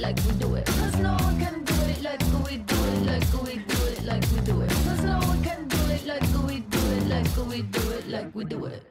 like we do it. 'Cause no one can do it like we do it, like we do it, like we do it. 'Cause no one can do it like we do it, like we do it, like we do it.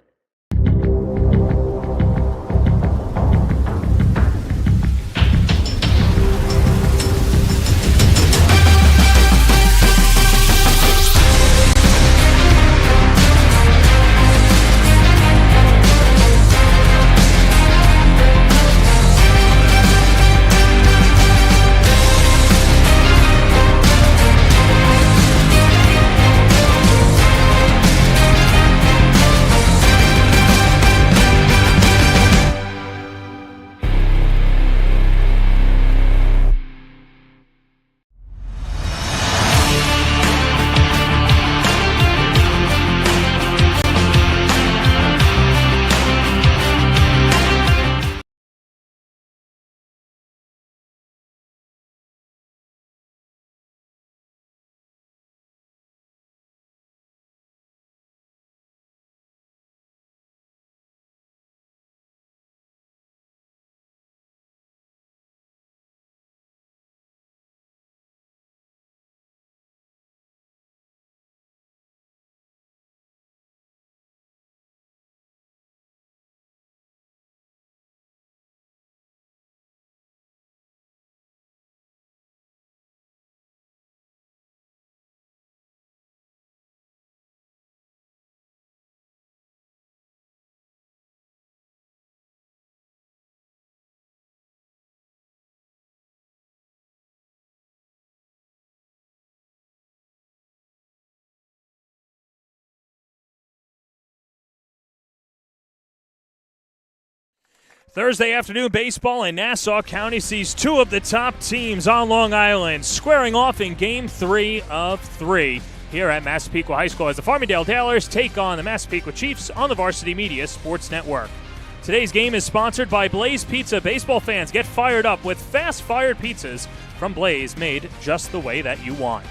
Thursday afternoon baseball in Nassau County sees two of the top teams on Long Island squaring off in Game 3 of 3 here at Massapequa High School as the Farmingdale Dalers take on the Massapequa Chiefs on the Varsity Media Sports Network. Today's game is sponsored by Blaze Pizza. Baseball fans, get fired up with fast-fired pizzas from Blaze, made just the way that you want.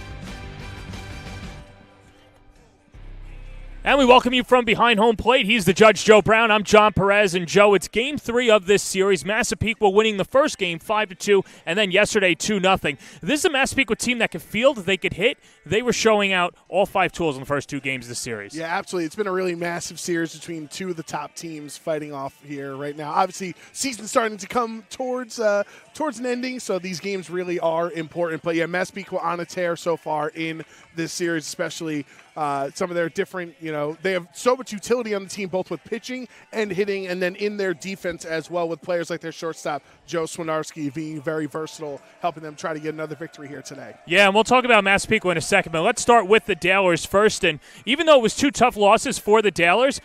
And we welcome you from behind home plate. He's the judge, Joe Brown. I'm John Perez. And, Joe, it's Game 3 of this series. Massapequa winning the first game 5-2, and then yesterday 2-0. This is a Massapequa team that can field, they could hit. They were showing out all 5 tools in the first 2 games of the series. Yeah, absolutely. It's been a really massive series between two of the top teams fighting off here right now. Obviously, season's starting to come towards an ending, so these games really are important. But, yeah, Massapequa on a tear so far in this series, especially some of their different, they have so much utility on the team, both with pitching and hitting, and then in their defense as well with players like their shortstop, Joe Swinarski, being very versatile, helping them try to get another victory here today. Yeah, and we'll talk about Massapequa in a second, but let's start with the Dalers first. And even though it was 2 tough losses for the Dalers,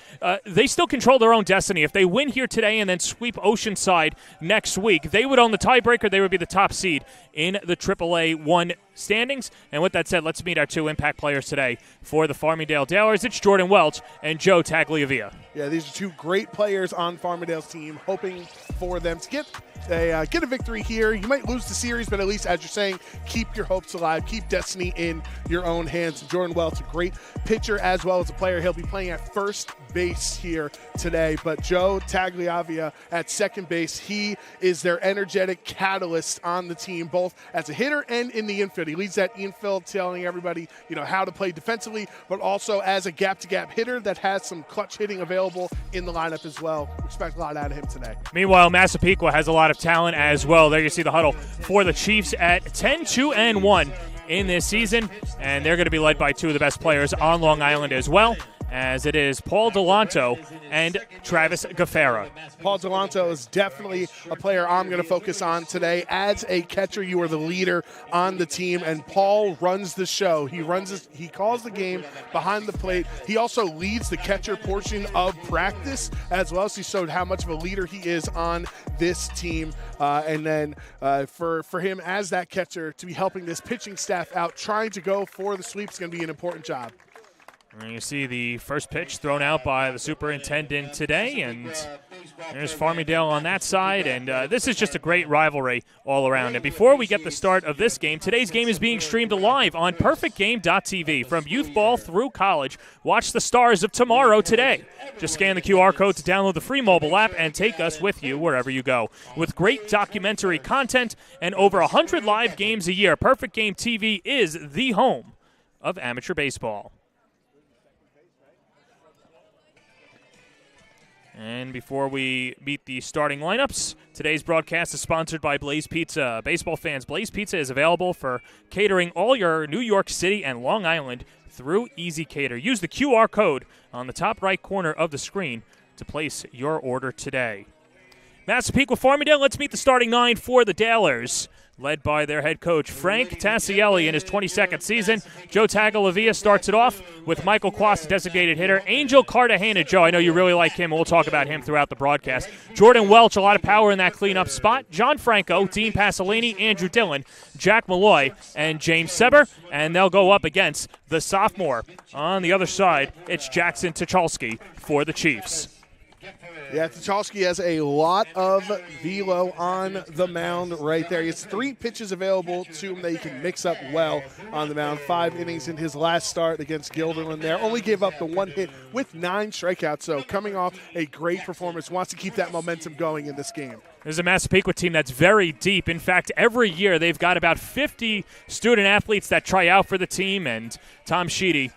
they still control their own destiny. If they win here today and then sweep Oceanside next week, they would own the tiebreaker. They would be the top seed in the AAA-1 standings. And with that said, let's meet our 2 impact players today for the Farmingdale Dalers. It's Jordan Welch and Joe Tagliavia. Yeah, these are 2 great players on Farmingdale's team, hoping for them to get a victory here. You might lose the series, but at least, as you're saying, keep your hopes alive, keep destiny in your own hands. Jordan Welch, a great pitcher as well as a player. He'll be playing at first base here today, but Joe Tagliavia at second base, he is their energetic catalyst on the team, both as a hitter and in the infield. He leads that infield, telling everybody, how to play defensively, but also as a gap-to-gap hitter that has some clutch hitting available in the lineup as well. Expect a lot out of him today. Meanwhile, Massapequa has a lot of talent as well. There you see the huddle for the Chiefs at 10-2-1 in this season, and they're going to be led by 2 of the best players on Long Island as well, as it is Paul Delanto and Travis Gaffera. Paul Delanto is definitely a player I'm going to focus on today. As a catcher, you are the leader on the team, and Paul runs the show. He calls the game behind the plate. He also leads the catcher portion of practice as well, so he showed how much of a leader he is on this team. And then for him as that catcher to be helping this pitching staff out, trying to go for the sweep is going to be an important job. And you see the first pitch thrown out by the superintendent today, and there's Farmingdale on that side, and this is just a great rivalry all around. And before we get the start of this game, today's game is being streamed live on perfectgame.tv. From youth ball through college, watch the stars of tomorrow today. Just scan the QR code to download the free mobile app and take us with you wherever you go. With great documentary content and over 100 live games a year, Perfect Game TV is the home of amateur baseball. And before we meet the starting lineups, today's broadcast is sponsored by Blaze Pizza. Baseball fans, Blaze Pizza is available for catering all your New York City and Long Island through Easy Cater. Use the QR code on the top right corner of the screen to place your order today. Massapequa Farmingdale, let's meet the starting nine for the Dalers. Led by their head coach, Frank Tassielli, in his 22nd season. Joe Tagalavia starts it off with Michael Quast, designated hitter. Angel Cartagena, Joe, I know you really like him, and we'll talk about him throughout the broadcast. Jordan Welch, a lot of power in that cleanup spot. John Franco, Dean Pasolini, Andrew Dillon, Jack Malloy, and James Seber, and they'll go up against the sophomore. On the other side, it's Jackson Tucholsky for the Chiefs. Yeah, Tucholsky has a lot of velo on the mound right there. He has 3 pitches available to him that he can mix up well on the mound. 5 innings in his last start against Guilderland there. Only gave up the 1 hit with 9 strikeouts. So coming off a great performance, wants to keep that momentum going in this game. There's a Massapequa team that's very deep. In fact, every year they've got about 50 student athletes that try out for the team, and Tom Sheedy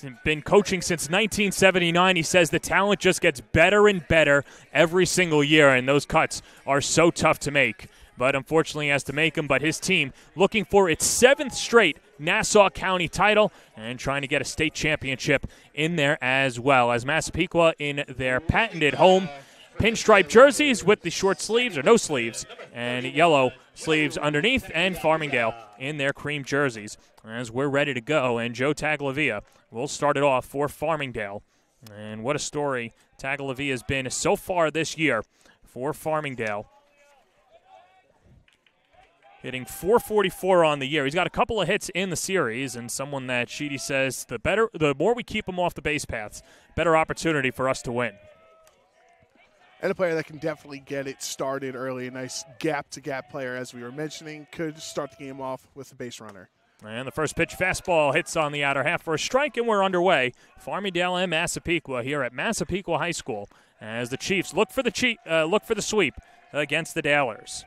has been coaching since 1979. He says the talent just gets better and better every single year, and those cuts are so tough to make. But unfortunately he has to make them. But his team looking for its 7th straight Nassau County title and trying to get a state championship in there as well. As Massapequa in their patented home pinstripe jerseys with the short sleeves or no sleeves and yellow sleeves underneath, and Farmingdale in their cream jerseys as we're ready to go. And Joe Tagalavia will start it off for Farmingdale. And what a story Tagalavia has been so far this year for Farmingdale. Hitting .444 on the year. He's got a couple of hits in the series, and someone that Sheedy says the more we keep him off the base paths, better opportunity for us to win. And a player that can definitely get it started early. A nice gap-to-gap player, as we were mentioning, could start the game off with a base runner. And the first pitch fastball hits on the outer half for a strike, and we're underway. Farmingdale and Massapequa here at Massapequa High School as the Chiefs look for the sweep against the Dalers.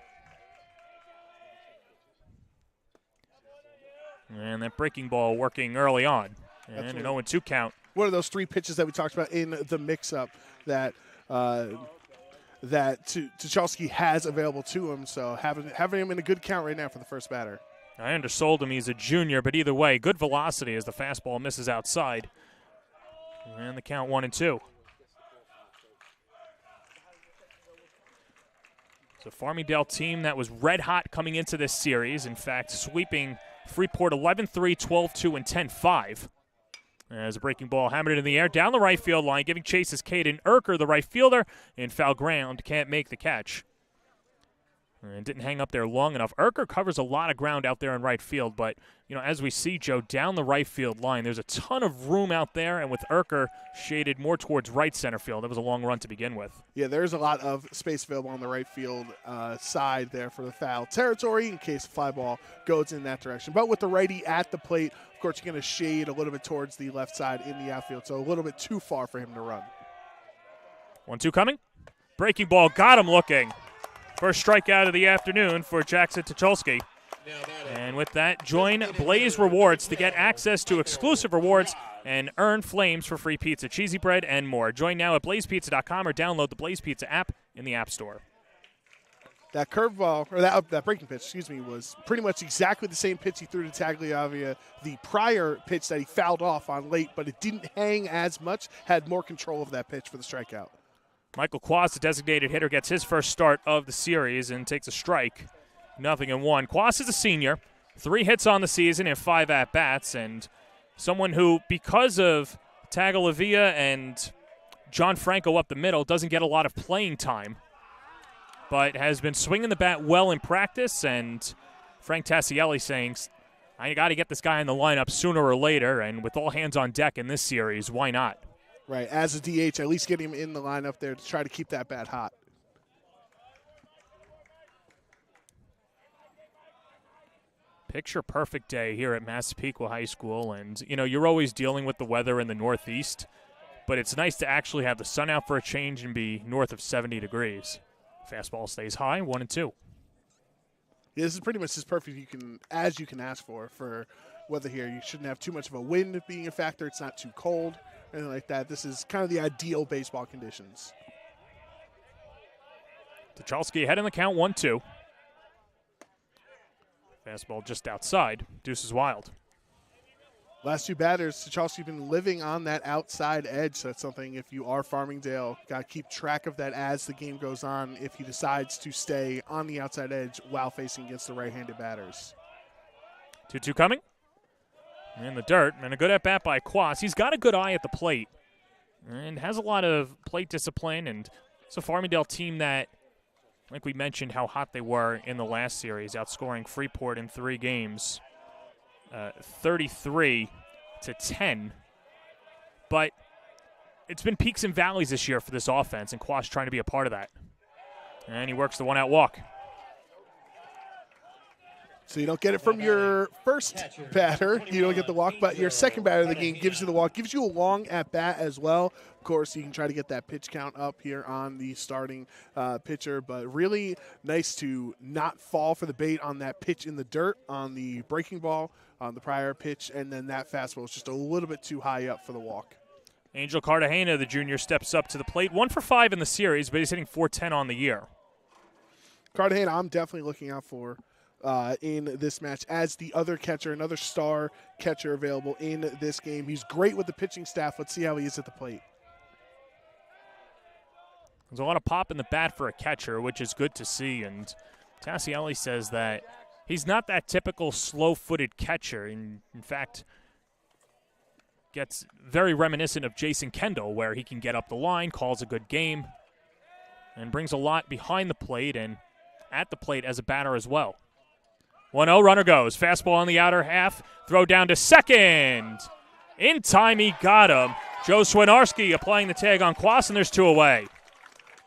And that breaking ball working early on. And an 0-2 count. One of those 3 pitches that we talked about in the mix-up that Tucholsky has available to him. So having him in a good count right now for the first batter. I undersold him. He's a junior, but either way, good velocity as the fastball misses outside. And the count 1-2. So Farmingdale team that was red hot coming into this series. In fact, sweeping Freeport 11-3, 12-2, and 10-5. As a breaking ball hammered in the air down the right field line, giving chase is Caden Erker, the right fielder, in foul ground, can't make the catch. And didn't hang up there long enough. Erker covers a lot of ground out there in right field, but, as we see, Joe, down the right field line, there's a ton of room out there, and with Erker shaded more towards right center field, that was a long run to begin with. Yeah, there's a lot of space available on the right field side there for the foul territory in case the fly ball goes in that direction. But with the righty at the plate, of course, you're going to shade a little bit towards the left side in the outfield, so a little bit too far for him to run. 1-2 coming. Breaking ball, got him looking. First strikeout of the afternoon for Jackson Tucholsky. And with that, join Blaze Rewards to get access to exclusive rewards and earn flames for free pizza, cheesy bread, and more. Join now at blazepizza.com or download the Blaze Pizza app in the App Store. That curveball, or that breaking pitch, was pretty much exactly the same pitch he threw to Tagliavia the prior pitch that he fouled off on late, but it didn't hang as much, had more control of that pitch for the strikeout. Michael Quast, the designated hitter, gets his first start of the series and takes a strike. 0-1. Quast is a senior, 3 hits on the season and 5 at-bats, and someone who, because of Tagliavia and John Franco up the middle, doesn't get a lot of playing time, but has been swinging the bat well in practice, and Frank Tassielli saying I got to get this guy in the lineup sooner or later, and with all hands on deck in this series, why not? Right, as a DH, at least get him in the lineup there to try to keep that bat hot. Picture perfect day here at Massapequa High School, and you're always dealing with the weather in the Northeast, but it's nice to actually have the sun out for a change and be north of 70 degrees. Fastball stays high, 1-2. Yeah, this is pretty much as perfect as you can ask for weather here. You shouldn't have too much of a wind being a factor. It's not too cold, anything like that. This is kind of the ideal baseball conditions. Tucholsky ahead in the count, 1-2. Fastball just outside. Deuce is wild. Last two batters, Tucholsky's been living on that outside edge. So that's something, if you are Farmingdale, got to keep track of that as the game goes on if he decides to stay on the outside edge while facing against the right-handed batters. 2-2 coming. In the dirt, and a good at-bat by Quas. He's got a good eye at the plate and has a lot of plate discipline, and it's a Farmingdale team that, like we mentioned how hot they were in the last series, outscoring Freeport in 3 games, 33-10. But it's been peaks and valleys this year for this offense, and Quas trying to be a part of that. And he works the one-out walk. So you don't get it from your first batter. You don't get the walk, but your second batter of the game gives you the walk, gives you a long at-bat as well. Of course, you can try to get that pitch count up here on the starting pitcher, but really nice to not fall for the bait on that pitch in the dirt on the breaking ball, on the prior pitch, and then that fastball is just a little bit too high up for the walk. Angel Cartagena, the junior, steps up to the plate. 1 for 5 in the series, but he's hitting .410 on the year. Cartagena, I'm definitely looking out for in this match as the other catcher, another star catcher available in this game. He's great with the pitching staff. Let's see how he is at the plate. There's a lot of pop in the bat for a catcher, which is good to see, and Tassielli says that he's not that typical slow-footed catcher. In fact, gets very reminiscent of Jason Kendall, where he can get up the line, calls a good game, and brings a lot behind the plate and at the plate as a batter as well. 1-0, runner goes. Fastball on the outer half. Throw down to second. In time, he got him. Joe Swinarski applying the tag on Quas, and there's 2 away.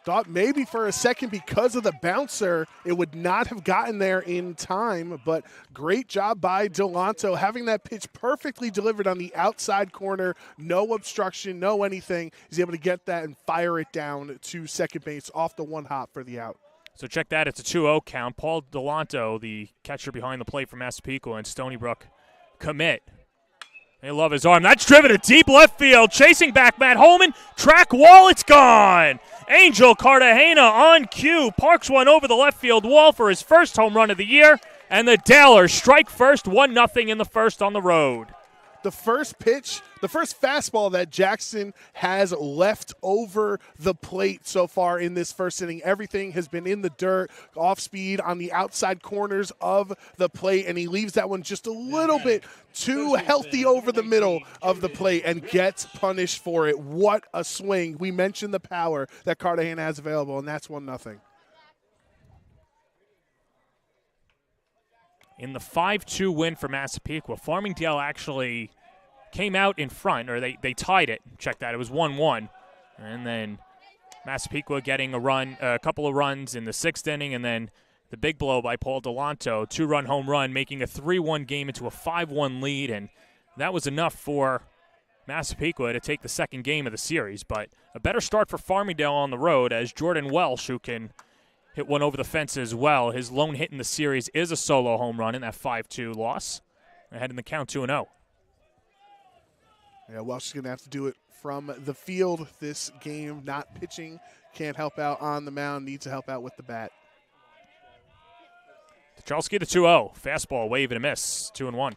Thought maybe for a second because of the bouncer, it would not have gotten there in time, but great job by Delanto having that pitch perfectly delivered on the outside corner. No obstruction, no anything. He's able to get that and fire it down to second base off the one hop for the out. So check that. It's a 2-0 count. Paul Delanto, the catcher behind the plate for Massapequa, and Stony Brook commit. They love his arm. That's driven to deep left field. Chasing back Matt Holman. Track wall. It's gone. Angel Cartagena on cue. Parks one over the left field wall for his first home run of the year. And the Dalers strike first, 1-0 in the first on the road. The first pitch, the first fastball that Jackson has left over the plate so far in this first inning. Everything has been in the dirt, off speed on the outside corners of the plate, and he leaves that one just a little bit too healthy over the middle of the plate and gets punished for it. What a swing. We mentioned the power that Cartagena has available, and that's 1-0. In the 5-2 win for Massapequa, Farmingdale actually came out in front, or they tied it. Check that. It was 1-1. And then Massapequa getting a couple of runs in the 6th inning, and then the big blow by Paul Delanto, 2-run home run, making a 3-1 game into a 5-1 lead. And that was enough for Massapequa to take the second game of the series. But a better start for Farmingdale on the road as Jordan Welsh, who can hit one over the fence as well. His lone hit in the series is a solo home run in that 5-2 loss. Ahead in the count 2-0. Yeah, Welsh is going to have to do it from the field this game. Not pitching. Can't help out on the mound. Needs to help out with the bat. Tucholsky the 2-0. Fastball, wave and a miss. 2-1.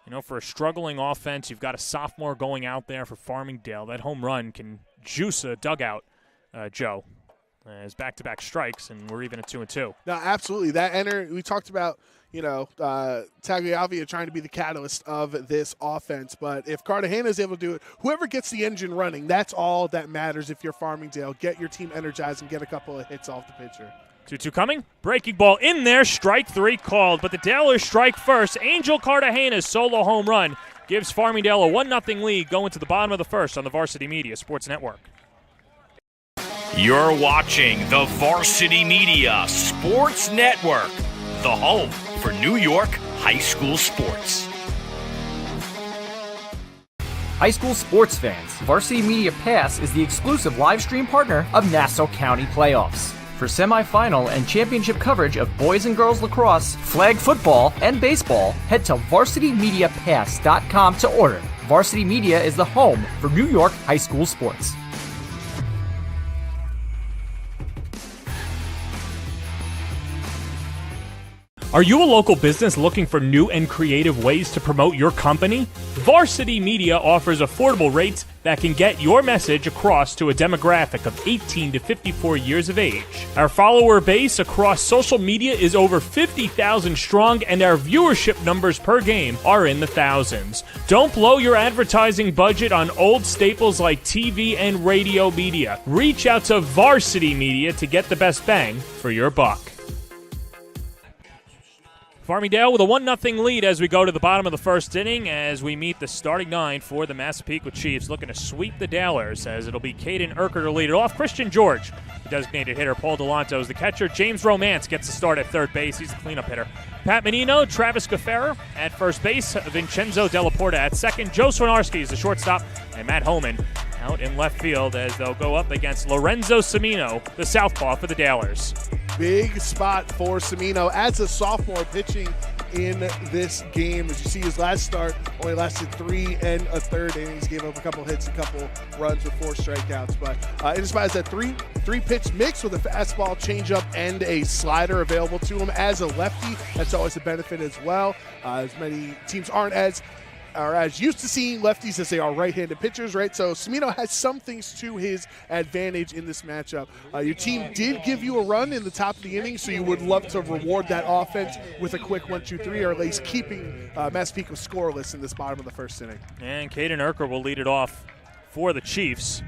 You know, for a struggling offense, you've got a sophomore going out there for Farmingdale. That home run can juice a dugout, Joe. As back-to-back strikes, and we're even at 2-2. No, absolutely. We talked about, Tagliavia trying to be the catalyst of this offense. But if Cartagena is able to do it, whoever gets the engine running, that's all that matters if you're Farmingdale. Get your team energized and get a couple of hits off the pitcher. 2-2 coming. Breaking ball in there. Strike 3 called, but the Dalers strike first. Angel Cartagena's solo home run gives Farmingdale a 1-0 lead going to the bottom of the first on the Varsity Media Sports Network. You're watching the Varsity Media Sports Network, the home for New York high school sports. High school sports fans, Varsity Media Pass is the exclusive live stream partner of Nassau County playoffs. For semifinal and championship coverage of boys and girls lacrosse, flag football, and baseball, head to varsitymediapass.com to order. Varsity Media is the home for New York high school sports. Are you a local business looking for new and creative ways to promote your company? Varsity Media offers affordable rates that can get your message across to a demographic of 18 to 54 years of age. Our follower base across social media is over 50,000 strong, and our viewership numbers per game are in the thousands. Don't blow your advertising budget on old staples like TV and radio media. Reach out to Varsity Media to get the best bang for your buck. Farmingdale with a 1-0 lead as we go to the bottom of the first inning as we meet the starting 9 for the Massapequa Chiefs, looking to sweep the Dalers as it'll be Caden Urker to lead it off. Christian George, the designated hitter. Paul Delanto is the catcher. James Romance gets the start at third base. He's the cleanup hitter. Pat Menino, Travis Gaffera at first base. Vincenzo Delaporta at second. Joe Swinarski is the shortstop. And Matt Homan out in left field as they'll go up against Lorenzo Semino, the southpaw for the Dalers. Big spot for Semino as a sophomore pitching in this game. As you see, his last start only lasted 3 1/3 innings, gave up a couple hits, a couple runs with 4 strikeouts. But it inspires that three-pitch mix with a fastball, changeup, and a slider available to him as a lefty. That's always a benefit as well. As many teams are as used to seeing lefties as they are right-handed pitchers, right? So Semino has some things to his advantage in this matchup. Your team did give you a run in the top of the inning, so you would love to reward that offense with a quick 1-2-3, or at least keeping Massapequa scoreless in this bottom of the first inning. And Caden Urker will lead it off for the Chiefs.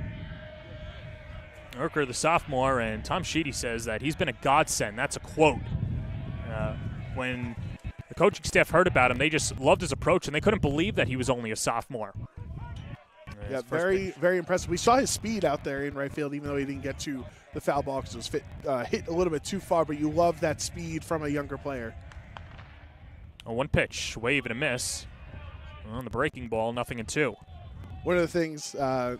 Urker, the sophomore, and Tom Sheedy says that he's been a godsend. That's a quote. When the coaching staff heard about him, they just loved his approach, and they couldn't believe that he was only a sophomore. Yeah, very, very impressive. We saw his speed out there in right field, even though he didn't get to the foul ball because it was hit a little bit too far, but you love that speed from a younger player. One pitch, wave and a miss. On the breaking ball, 0-2. One of the things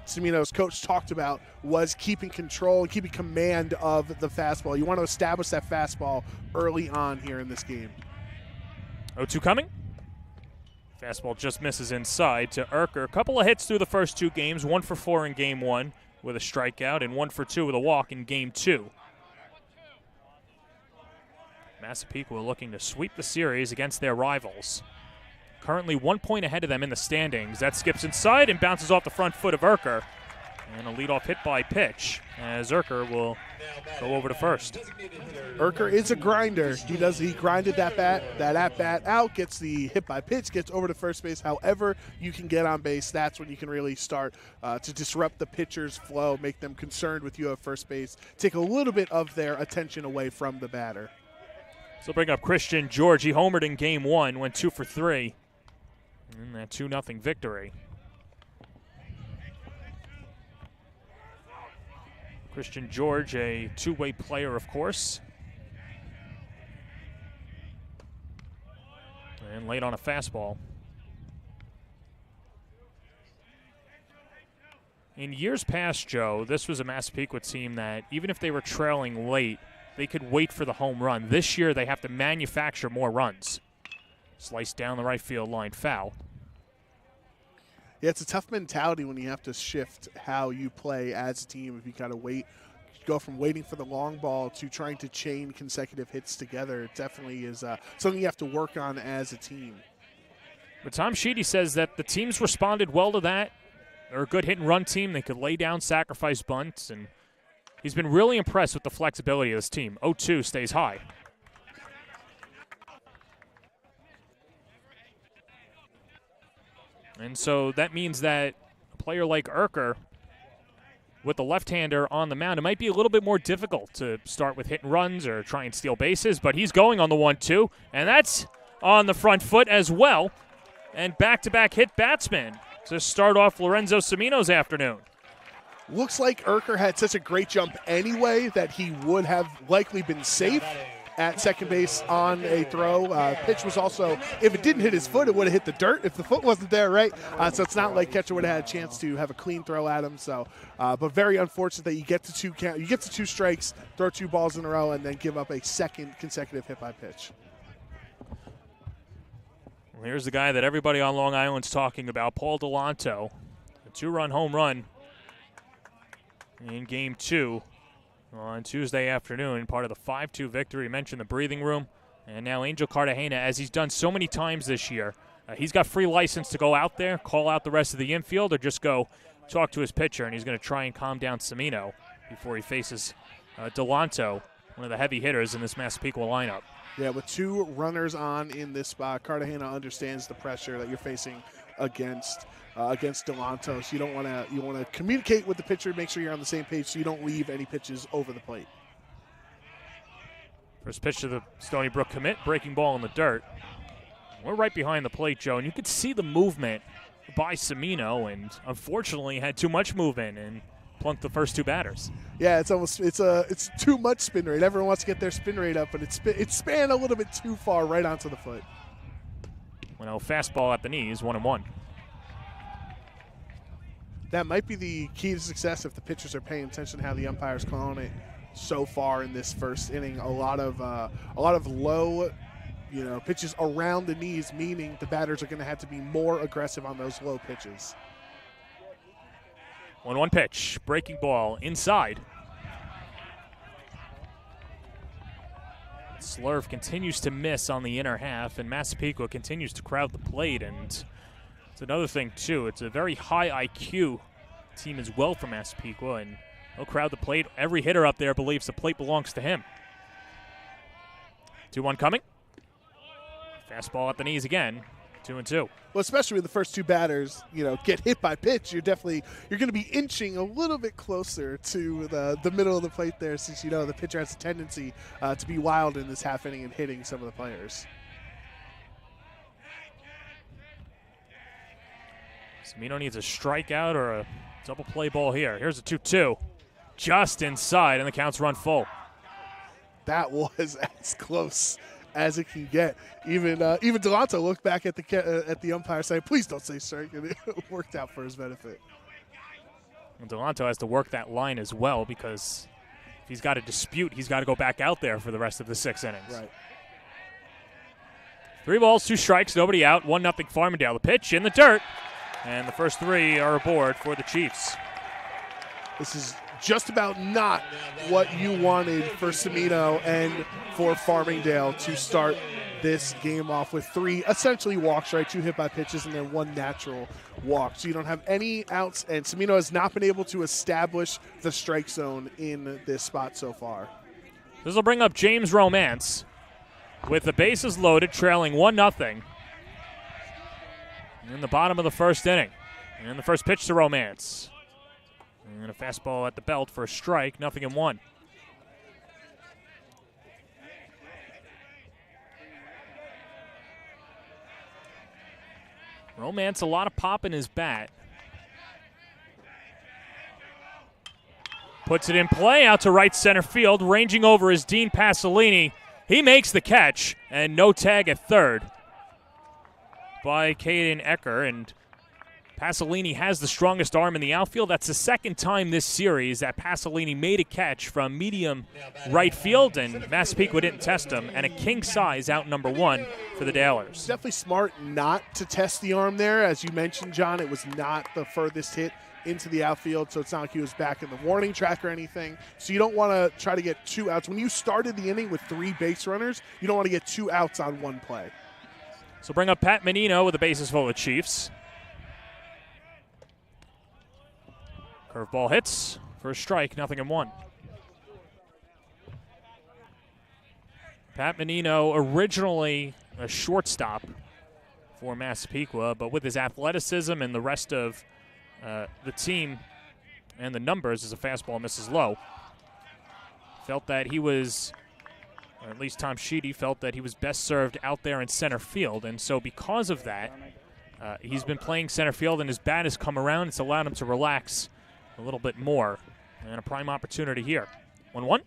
Semino's coach talked about was keeping control and keeping command of the fastball. You want to establish that fastball early on here in this game. 0-2 coming. Fastball just misses inside to Urker. A couple of hits through the first 2 games, 1 for 4 in game 1 with a strikeout and 1 for 2 with a walk in game 2. Massapequa looking to sweep the series against their rivals. Currently 1 point ahead of them in the standings. That skips inside and bounces off the front foot of Urker. And a leadoff hit by pitch as Urker will go over to first. Urker is a grinder. He grinded that at bat out, gets the hit by pitch, gets over to first base. However you can get on base, that's when you can really start to disrupt the pitcher's flow, make them concerned with you at first base, take a little bit of their attention away from the batter. So bring up Christian George. He homered in game 1, went 2 for 3 in that 2-0 victory. Christian George, a two-way player, of course. And late on a fastball. In years past, Joe, this was a Massapequa team that even if they were trailing late, they could wait for the home run. This year, they have to manufacture more runs. Sliced down the right field line, foul. Yeah, it's a tough mentality when you have to shift how you play as a team. If you kind of go from waiting for the long ball to trying to chain consecutive hits together, it definitely is something you have to work on as a team. But Tom Sheedy says that the teams responded well to that. They're a good hit-and-run team. They could lay down, sacrifice bunts, and he's been really impressed with the flexibility of this team. 0-2 stays high. And so that means that a player like Urker, with the left-hander on the mound, it might be a little bit more difficult to start with hit and runs or try and steal bases, but he's going on the 1-2, and that's on the front foot as well. And back-to-back hit batsman to start off Lorenzo Cimino's afternoon. Looks like Urker had such a great jump anyway that he would have likely been safe at second base on a throw. Pitch was also, if it didn't hit his foot, it would have hit the dirt if the foot wasn't there, right? So it's not like catcher would have had a chance to have a clean throw at him. So, but very unfortunate that you get to two strikes, throw 2 balls in a row, and then give up a second consecutive hit by pitch. Well, here's the guy that everybody on Long Island's talking about, Paul Delanto. A 2-run home run in Game 2 on Tuesday afternoon, part of the 5-2 victory. Mentioned the breathing room. And now Angel Cartagena, as he's done so many times this year, he's got free license to go out there, call out the rest of the infield, or just go talk to his pitcher, and he's going to try and calm down Cimino before he faces Delanto, one of the heavy hitters in this Massapequa lineup. Yeah, with 2 runners on in this spot, Cartagena understands the pressure that you're facing against Delanto. So you want to communicate with the pitcher, make sure you're on the same page, so you don't leave any pitches over the plate. First pitch to the Stony Brook commit, breaking ball in the dirt. We're right behind the plate, Joe, and you could see the movement by Cimino, and unfortunately had too much movement and plunked the first 2 batters. Yeah, it's too much spin rate. Everyone wants to get their spin rate up, but it's spanned a little bit too far right onto the foot. Well, fastball at the knees, 1-1. That might be the key to success if the pitchers are paying attention to how the umpire's calling it so far in this first inning. A lot of low, pitches around the knees, meaning the batters are going to have to be more aggressive on those low pitches. 1-1 pitch, breaking ball inside. Slurve continues to miss on the inner half, and Massapequa continues to crowd the plate. And it's another thing, too. It's a very high IQ team as well for Massapequa, and they'll crowd the plate. Every hitter up there believes the plate belongs to him. 2-1 coming. Fastball at the knees again. 2-2. Well, especially when the first 2 batters, get hit by pitch, you're going to be inching a little bit closer to the middle of the plate there, since the pitcher has a tendency to be wild in this half inning and hitting some of the players. Cimino needs a strikeout or a double play ball here. Here's a 2-2. Just inside, and the count's run full. That was as close as it can get. Even Delanto looked back at the umpire saying, "Please don't say strike," and it worked out for his benefit. And Delanto has to work that line as well, because if he's got a dispute, he's got to go back out there for the rest of the 6 innings. Right. 3 balls, 2 strikes, nobody out. 1-0 Farmingdale. The pitch in the dirt, and the first 3 are aboard for the Chiefs. This is just about not what you wanted for Cimino and for Farmingdale to start this game off, with 3 essentially walks, right? 2 hit by pitches and then 1 natural walk. So you don't have any outs, and Cimino has not been able to establish the strike zone in this spot so far. This will bring up James Romance with the bases loaded, trailing 1-0 in the bottom of the first inning. And the first pitch to Romance. And a fastball at the belt for a strike, 0-1. Romance, a lot of pop in his bat. Puts it in play out to right center field. Ranging over is Dean Pasolini. He makes the catch, and no tag at third by Caden Ecker. And Pasolini has the strongest arm in the outfield. That's the second time this series that Pasolini made a catch from medium right field, and Massapequa didn't test him. And a king size out number 1 for the Dalers. Definitely smart not to test the arm there. As you mentioned, John, it was not the furthest hit into the outfield, so it's not like he was back in the warning track or anything. So you don't want to try to get 2 outs. When you started the inning with 3 base runners, you don't want to get 2 outs on 1 play. So bring up Pat Menino with the bases full of Chiefs. Curveball hits for a strike, 0-1. Pat Menino, originally a shortstop for Massapequa, but with his athleticism and the rest of the team and the numbers as a fastball misses low. Felt that he was, or at least Tom Sheedy felt that he was best served out there in center field, and so because of that, he's been playing center field, and his bat has come around. It's allowed him to relax a little bit more, and a prime opportunity here. 1-1.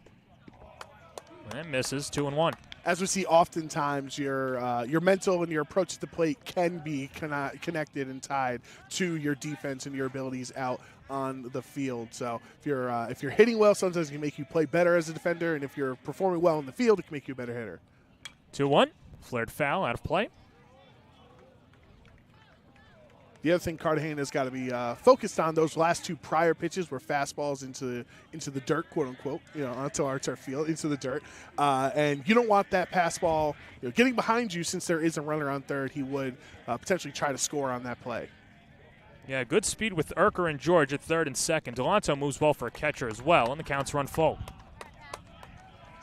And misses. 2-1. As we see, oftentimes your mental and your approach to the plate can be connected and tied to your defense and your abilities out on the field. So if you're hitting well, sometimes it can make you play better as a defender, and if you're performing well in the field, it can make you a better hitter. 2-1. Flared foul, out of play. The other thing Cartagena's got to be focused on, those last two prior pitches were fastballs into the dirt, quote unquote, onto our turf field, into the dirt, and you don't want that fastball getting behind you. Since there is a runner on third, he would potentially try to score on that play. Yeah, good speed with Urker and George at third and second. Delanto moves well for a catcher as well, and the count's run full.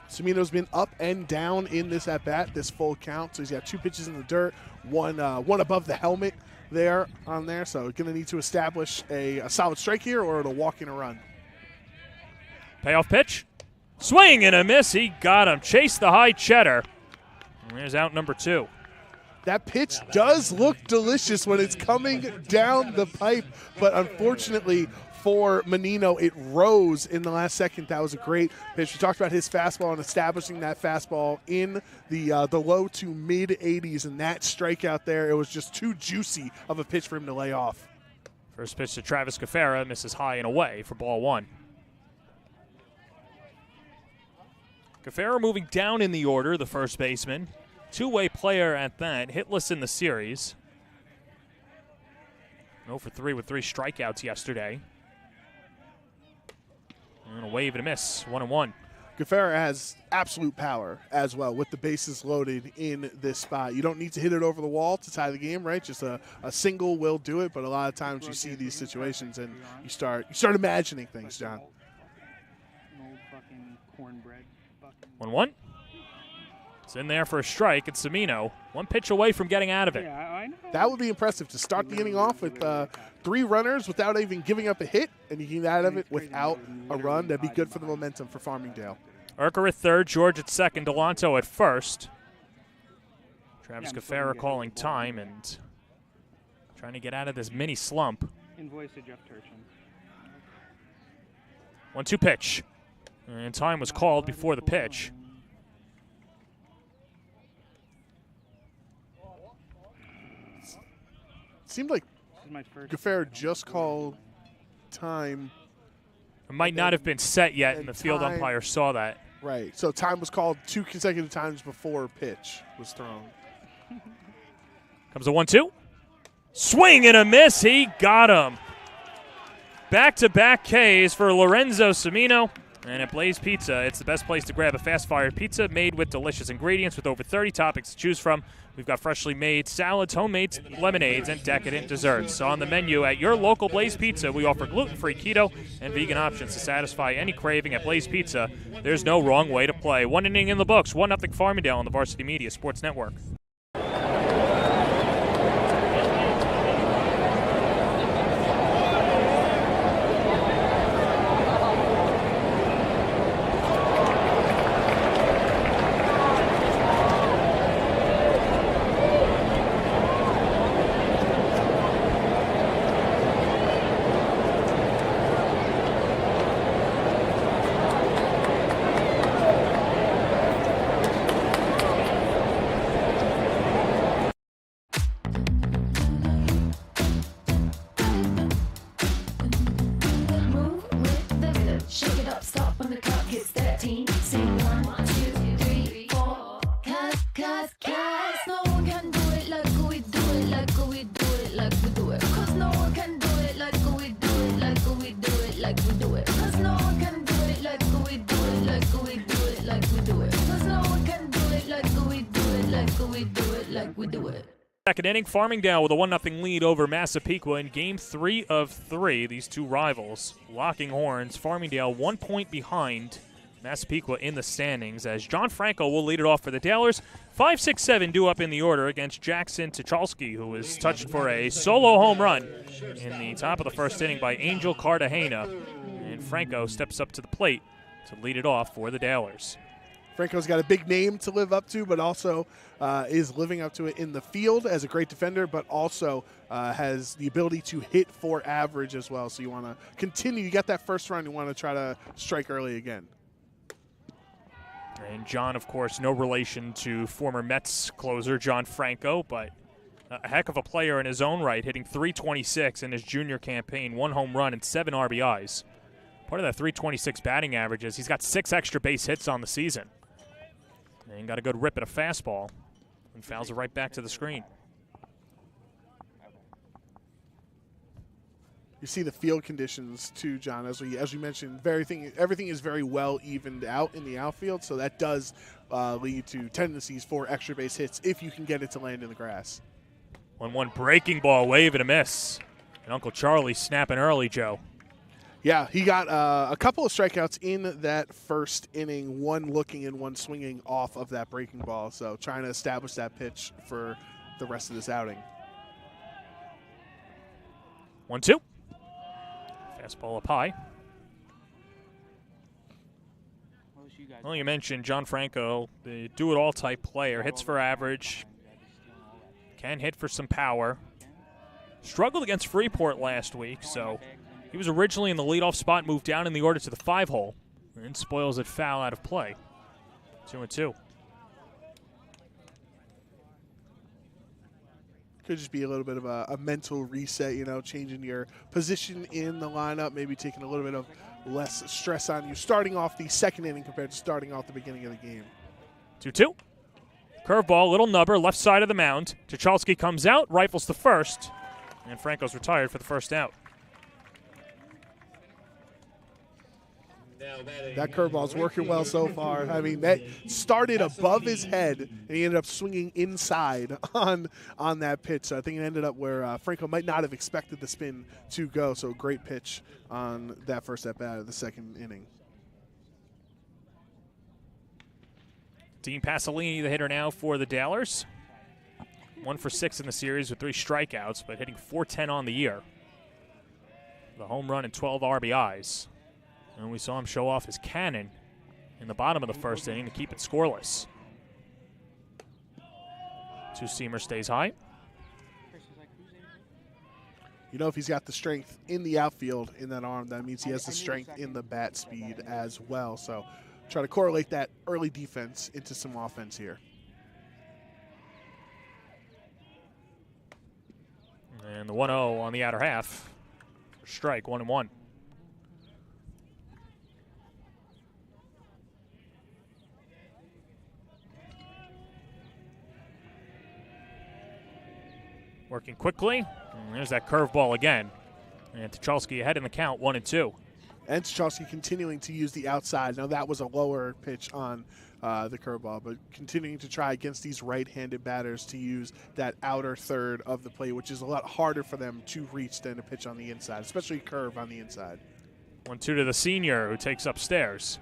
Semino's been up and down in this at-bat, this full count. So he's got two pitches in the dirt, one above the helmet there on there. So going to need to establish a solid strike here, or it'll walk in a run. Payoff pitch. Swing and a miss. He got him. Chased the high cheddar. And there's out number 2. That pitch does look delicious when it's coming down the pipe, but unfortunately for Menino, it rose in the last second. That was a great pitch. We talked about his fastball and establishing that fastball in the low to mid 80s, and that strikeout there, it was just too juicy of a pitch for him to lay off. First pitch to Travis Cafera, misses high and away for ball 1. Cafera moving down in the order, the first baseman. Two-way player at that, hitless in the series. 0 for 3 with 3 strikeouts yesterday. And a wave and a miss, 1-1. Cafera has absolute power as well with the bases loaded in this spot. You don't need to hit it over the wall to tie the game, right? Just a single will do it, but a lot of times you see these situations and you start imagining things, John. 1-1. It's in there for a strike. It's Semino. One pitch away from getting out of it. That would be impressive to start the inning off with 3 runners without even giving up a hit, and you get out of it without a run. That'd be good for the momentum for Farmingdale. Urker at third, George at second, Delanto at first. Travis Cafera calling time and trying to get out of this mini slump. 1-2 pitch. And time was called before the pitch. Seemed like Cafera just called time. It might not have been set yet, and the field umpire saw that. Right. So time was called 2 consecutive times before pitch was thrown. Comes a 1-2. Swing and a miss. He got him. Back-to-back Ks for Lorenzo Semino. And at Blaze Pizza, it's the best place to grab a fast-fired pizza made with delicious ingredients with over 30 toppings to choose from. We've got freshly made salads, homemade lemonades, and decadent desserts. On the menu at your local Blaze Pizza, we offer gluten-free, keto, and vegan options to satisfy any craving. At Blaze Pizza, there's no wrong way to play. 1 inning in the books, 1-0 Farmingdale on the Varsity Media Sports Network. Second inning, Farmingdale with a 1-0 lead over Massapequa in Game 3 of 3. These two rivals locking horns. Farmingdale 1 point behind Massapequa in the standings as John Franco will lead it off for the Dalers. 5-6-7 due up in the order against Jackson Tuchalski, who was touched for a solo home run in the top of the first inning by Angel Cartagena. And Franco steps up to the plate to lead it off for the Dalers. Franco's got a big name to live up to, but also is living up to it in the field as a great defender, but also has the ability to hit for average as well. So you want to continue. You got that first run. You want to try to strike early again. And John, of course, no relation to former Mets closer John Franco, but a heck of a player in his own right, hitting .326 in his junior campaign, 1 home run and 7 RBIs. Part of that .326 batting average is he's got 6 extra base hits on the season. And got a good rip at a fastball and fouls it right back to the screen. You see the field conditions too, John. As we mentioned, everything is very well evened out in the outfield, so that does lead to tendencies for extra base hits if you can get it to land in the grass. 1-1 breaking ball, wave and a miss. And Uncle Charlie snapping early, Joe. Yeah, he got a couple of strikeouts in that first inning, one looking and one swinging off of that breaking ball, so trying to establish that pitch for the rest of this outing. 1-2. Fastball up high. Well, you mentioned John Franco, the do-it-all type player. Hits for average. Can hit for some power. Struggled against Freeport last week, so he was originally in the leadoff spot, moved down in the order to the 5-hole, and spoils it foul out of play. 2-2. Could just be a little bit of a mental reset, changing your position in the lineup, maybe taking a little bit of less stress on you, starting off the second inning compared to starting off the beginning of the game. 2-2. Curveball, little nubber, left side of the mound. Tuchalski comes out, rifles the first, and Franco's retired for the first out. That curveball's working well so far. I mean, that started above his head, and he ended up swinging inside on that pitch. So I think it ended up where Franco might not have expected the spin to go. So great pitch on that first at-bat of the second inning. Dean Pasolini, the hitter now for the Dalers. 1 for 6 in the series with 3 strikeouts, but hitting .410 on the year. The home run and 12 RBIs. And we saw him show off his cannon in the bottom of the first inning to keep it scoreless. 2-seamer stays high. If he's got the strength in the outfield in that arm, that means he has the strength in the bat speed as well. So try to correlate that early defense into some offense here. And the 1-0 on the outer half. Strike, 1-1. Working quickly. And there's that curveball again. And Tuchalski ahead in the count, 1-2. And Tuchalski continuing to use the outside. Now that was a lower pitch on the curveball, but continuing to try against these right-handed batters to use that outer third of the plate, which is a lot harder for them to reach than a pitch on the inside, especially curve on the inside. 1-2 to the senior, who takes upstairs.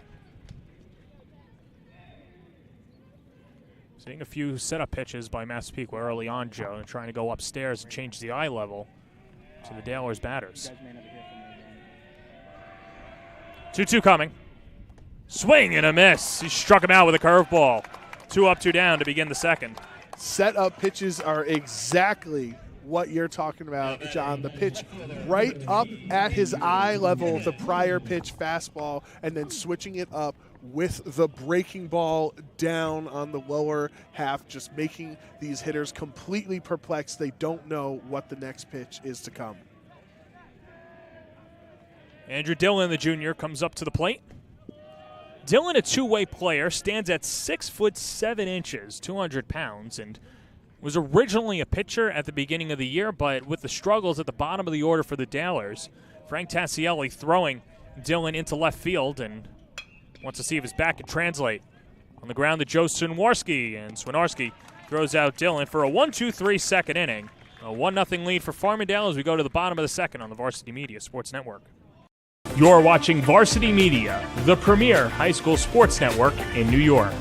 Seeing a few setup pitches by Massapequa early on, Joe, and trying to go upstairs and change the eye level to the Dalers batters. 2-2 coming. Swing and a miss. He struck him out with a curveball. 2 up, 2 down to begin the second. Setup pitches are exactly what you're talking about, John. The pitch right up at his eye level, the prior pitch fastball, and then switching it up with the breaking ball down on the lower half, just making these hitters completely perplexed. They don't know what the next pitch is to come. Andrew Dillon, the junior, comes up to the plate. Dillon, a two-way player, stands at 6'7", 200 pounds, and was originally a pitcher at the beginning of the year, but with the struggles at the bottom of the order for the Dalers, Frank Tassielli throwing Dillon into left field and wants to see if his bat can translate. On the ground to Joe Swinarski, and Swinarski throws out Dillon for a 1-2-3 second inning. A 1-0 lead for Farmingdale as we go to the bottom of the second on the Varsity Media Sports Network. You're watching Varsity Media, the premier high school sports network in New York.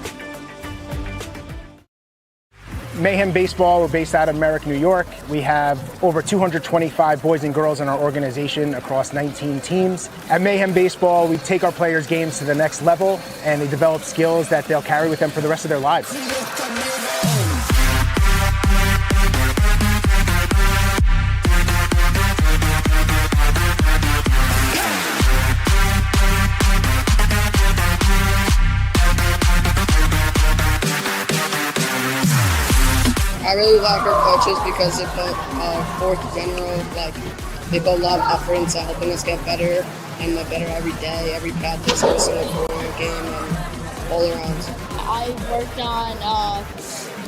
Mayhem Baseball, we're based out of Merrick, New York. We have over 225 boys and girls in our organization across 19 teams. At Mayhem Baseball, we take our players' games to the next level, and they develop skills that they'll carry with them for the rest of their lives. I really like our coaches because they put forth general, they put a lot of effort into helping us get better and better every day, every practice, every single game, and all around. I worked on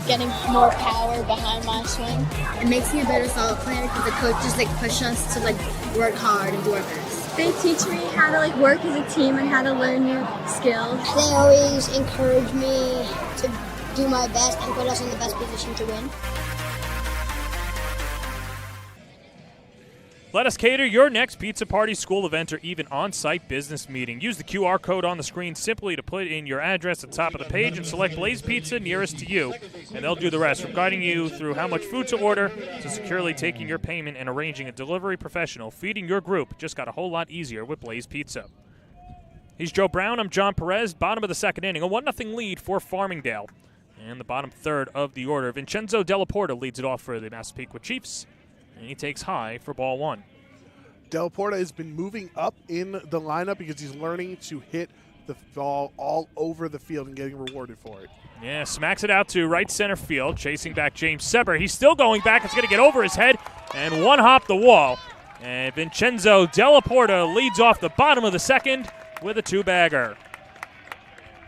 getting more power behind my swing. It makes me a better solid player because the coaches push us to work hard and do our best. They teach me how to work as a team and how to learn new skills. They always encourage me to do my best and put us in the best position to win. Let us cater your next pizza party, school event, or even on-site business meeting. Use the QR code on the screen simply to put in your address at the top of the page and select Blaze Pizza nearest to you, and they'll do the rest, from guiding you through how much food to order to securely taking your payment and arranging a delivery professional. Feeding your group just got a whole lot easier with Blaze Pizza. He's Joe Brown. I'm John Perez. Bottom of the second inning, a 1-0 lead for Farmingdale. And the bottom third of the order, Vincenzo Della Porta leads it off for the Massapequa Chiefs, and he takes high for ball one. Della Porta has been moving up in the lineup because he's learning to hit the ball all over the field and getting rewarded for it. Yeah, smacks it out to right center field, chasing back James Seber. He's still going back. It's going to get over his head and one hop the wall. And Vincenzo Della Porta leads off the bottom of the second with a two-bagger.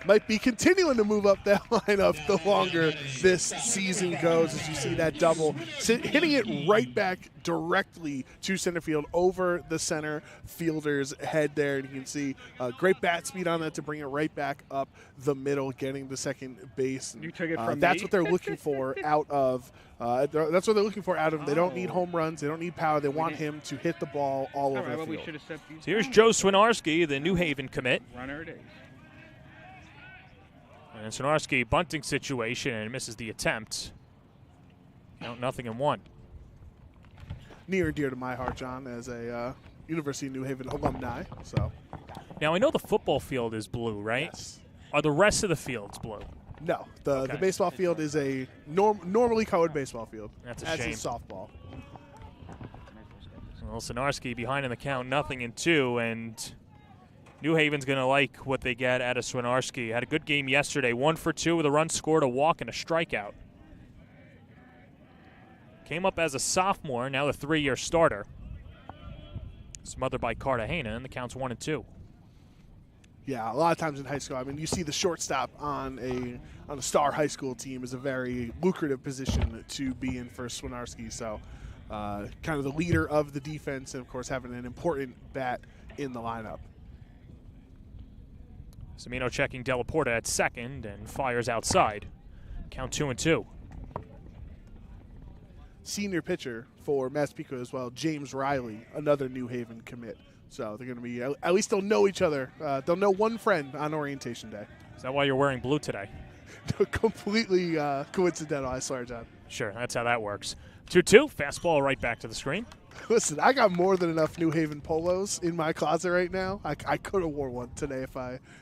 Might be continuing to move up that lineup the longer this season goes, as you see that double. Hitting it right back directly to center field over the center fielder's head there. And you can see great bat speed on that to bring it right back up the middle, getting the second base. You took it from That's me? what they're looking for out of that's what they're looking for out of him. They don't need home runs. They don't need power. They want him to hit the ball all over the field. So here's Joe Swinarski, the New Haven commit. Runner it is. And Swinarski, bunting situation, and misses the attempt. Count 0-1. Near and dear to my heart, John, as a University of New Haven alumni. So now I know the football field is blue, right? Yes. Are the rest of the fields blue? No, the baseball field is a normally colored baseball field. That's a as shame. is softball. Well, Swinarski behind in the count, 0-2, and New Haven's going to like what they get out of Swinarski. Had a good game yesterday, 1 for 2 with a run scored, a walk, and a strikeout. Came up as a sophomore, now a 3-year starter. Smothered by Cartagena, and the count's 1-2. Yeah, a lot of times in high school, I mean, you see the shortstop on a star high school team is a very lucrative position to be in for Swinarski. So kind of the leader of the defense and, of course, having an important bat in the lineup. Semino checking Della Porta at second and fires outside. Count 2-2. Senior pitcher for Massapequa as well, James Riley, another New Haven commit. So they're going to be, at least they'll know each other. They'll know one friend on orientation day. Is that why you're wearing blue today? Completely coincidental, I swear, John. Sure, that's how that works. 2-2, fastball right back to the screen. Listen, I got more than enough New Haven polos in my closet right now. I could have wore one today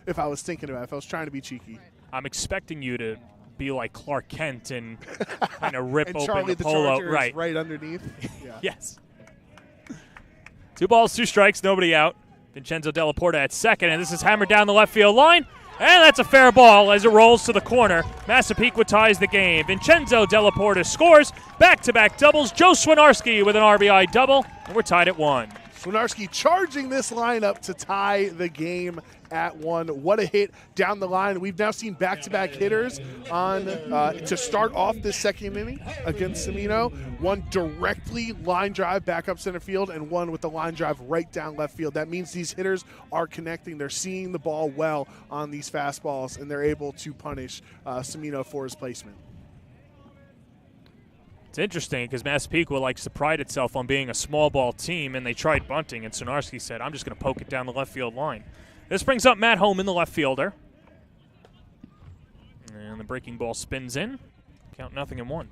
if I was thinking about it, if I was trying to be cheeky. I'm expecting you to be like Clark Kent and kind of rip and open Charlie the polo. Charger is right underneath. Yeah. Yes. 2 balls, 2 strikes, nobody out. Vincenzo Della Porta at second, and this is hammered down the left field line. And that's a fair ball as it rolls to the corner. Massapequa ties the game. Vincenzo Della Porta scores. Back-to-back doubles. Joe Swinarski with an RBI double, and we're tied at 1. Swinarski charging this lineup to tie the game at 1. What a hit down the line. We've now seen back-to-back hitters on to start off this second inning against Semino. One directly line drive back up center field and one with the line drive right down left field. That means these hitters are connecting. They're seeing the ball well on these fastballs, and they're able to punish Semino for his placement. It's interesting because Massapequa likes to pride itself on being a small ball team, and they tried bunting, and Swinarski said, I'm just going to poke it down the left field line. This brings up Matt Holman, the left fielder. And the breaking ball spins in. Count 0-1.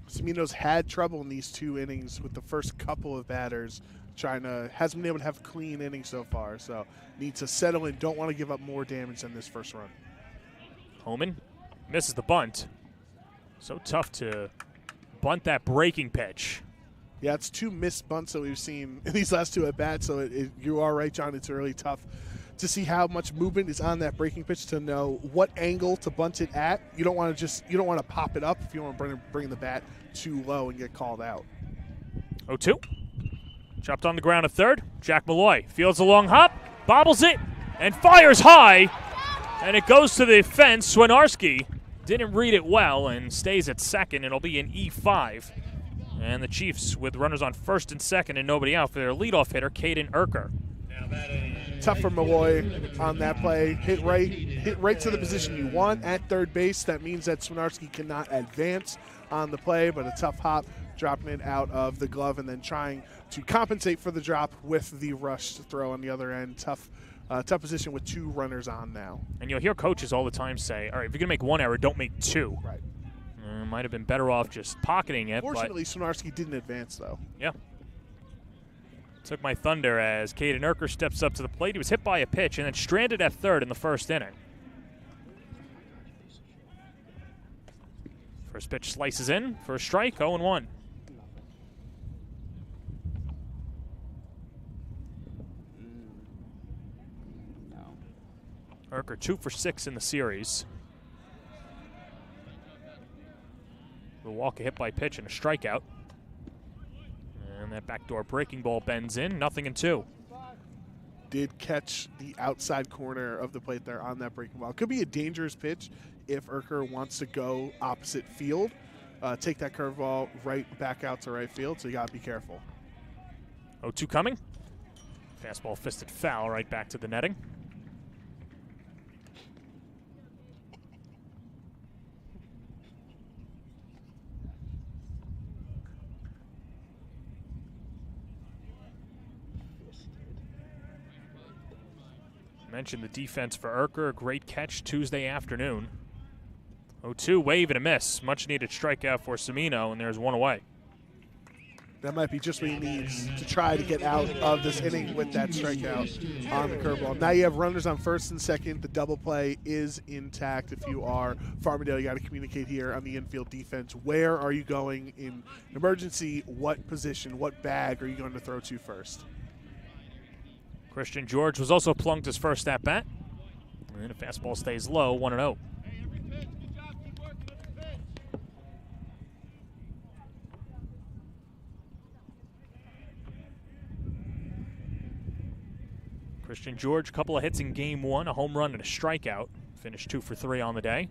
Semino's had trouble in these 2 innings with the first couple of batters. Hasn't been able to have clean innings so far, so needs to settle in. Don't want to give up more damage than this first run. Holman misses the bunt. So tough to bunt that breaking pitch. Yeah, it's 2 missed bunts that we've seen in these last 2 at-bats, so you are right, John. It's really tough to see how much movement is on that breaking pitch to know what angle to bunt it at. You don't want to pop it up if you want to bring the bat too low and get called out. 0-2. Chopped on the ground at third. Jack Malloy fields a long hop, bobbles it, and fires high. And it goes to the fence. Swinarski didn't read it well and stays at second. It'll be an E5. And the Chiefs with runners on first and second and nobody out for their leadoff hitter, Caden Erker. Tough for Malloy on that play. Hit right to the position you want at third base. That means that Swinarski cannot advance on the play, but a tough hop, dropping it out of the glove and then trying to compensate for the drop with the rush to throw on the other end. Tough position with 2 runners on now. And you'll hear coaches all the time say, all right, if you're going to make 1 error, don't make 2. Right. Might have been better off just pocketing it. Fortunately, Swinarski didn't advance, though. Yeah. Took my thunder as Caden Erker steps up to the plate. He was hit by a pitch and then stranded at third in the first inning. First pitch slices in for a strike, 0-1. Erker 2 for 6 in the series. The walk, a hit by pitch, and a strikeout. And that backdoor breaking ball bends in, 0-2. Did catch the outside corner of the plate there on that breaking ball. Could be a dangerous pitch if Erker wants to go opposite field. Take that curveball right back out to right field, so you got to be careful. 0-2 coming. Fastball fisted foul right back to the netting. Mentioned the defense for Erker. A great catch Tuesday afternoon. 0-2, wave and a miss. Much needed strikeout for Semino, and there's 1 away. That might be just what he needs to try to get out of this inning with that strikeout on the curveball. Now you have runners on first and second. The double play is intact. If you are Farmingdale, you got to communicate here on the infield defense. Where are you going in emergency? What position, what bag are you going to throw to first? Christian George was also plunked his first at-bat. And a fastball stays low, 1-0. Christian George, a couple of hits in game 1, a home run and a strikeout. Finished 2 for 3 on the day.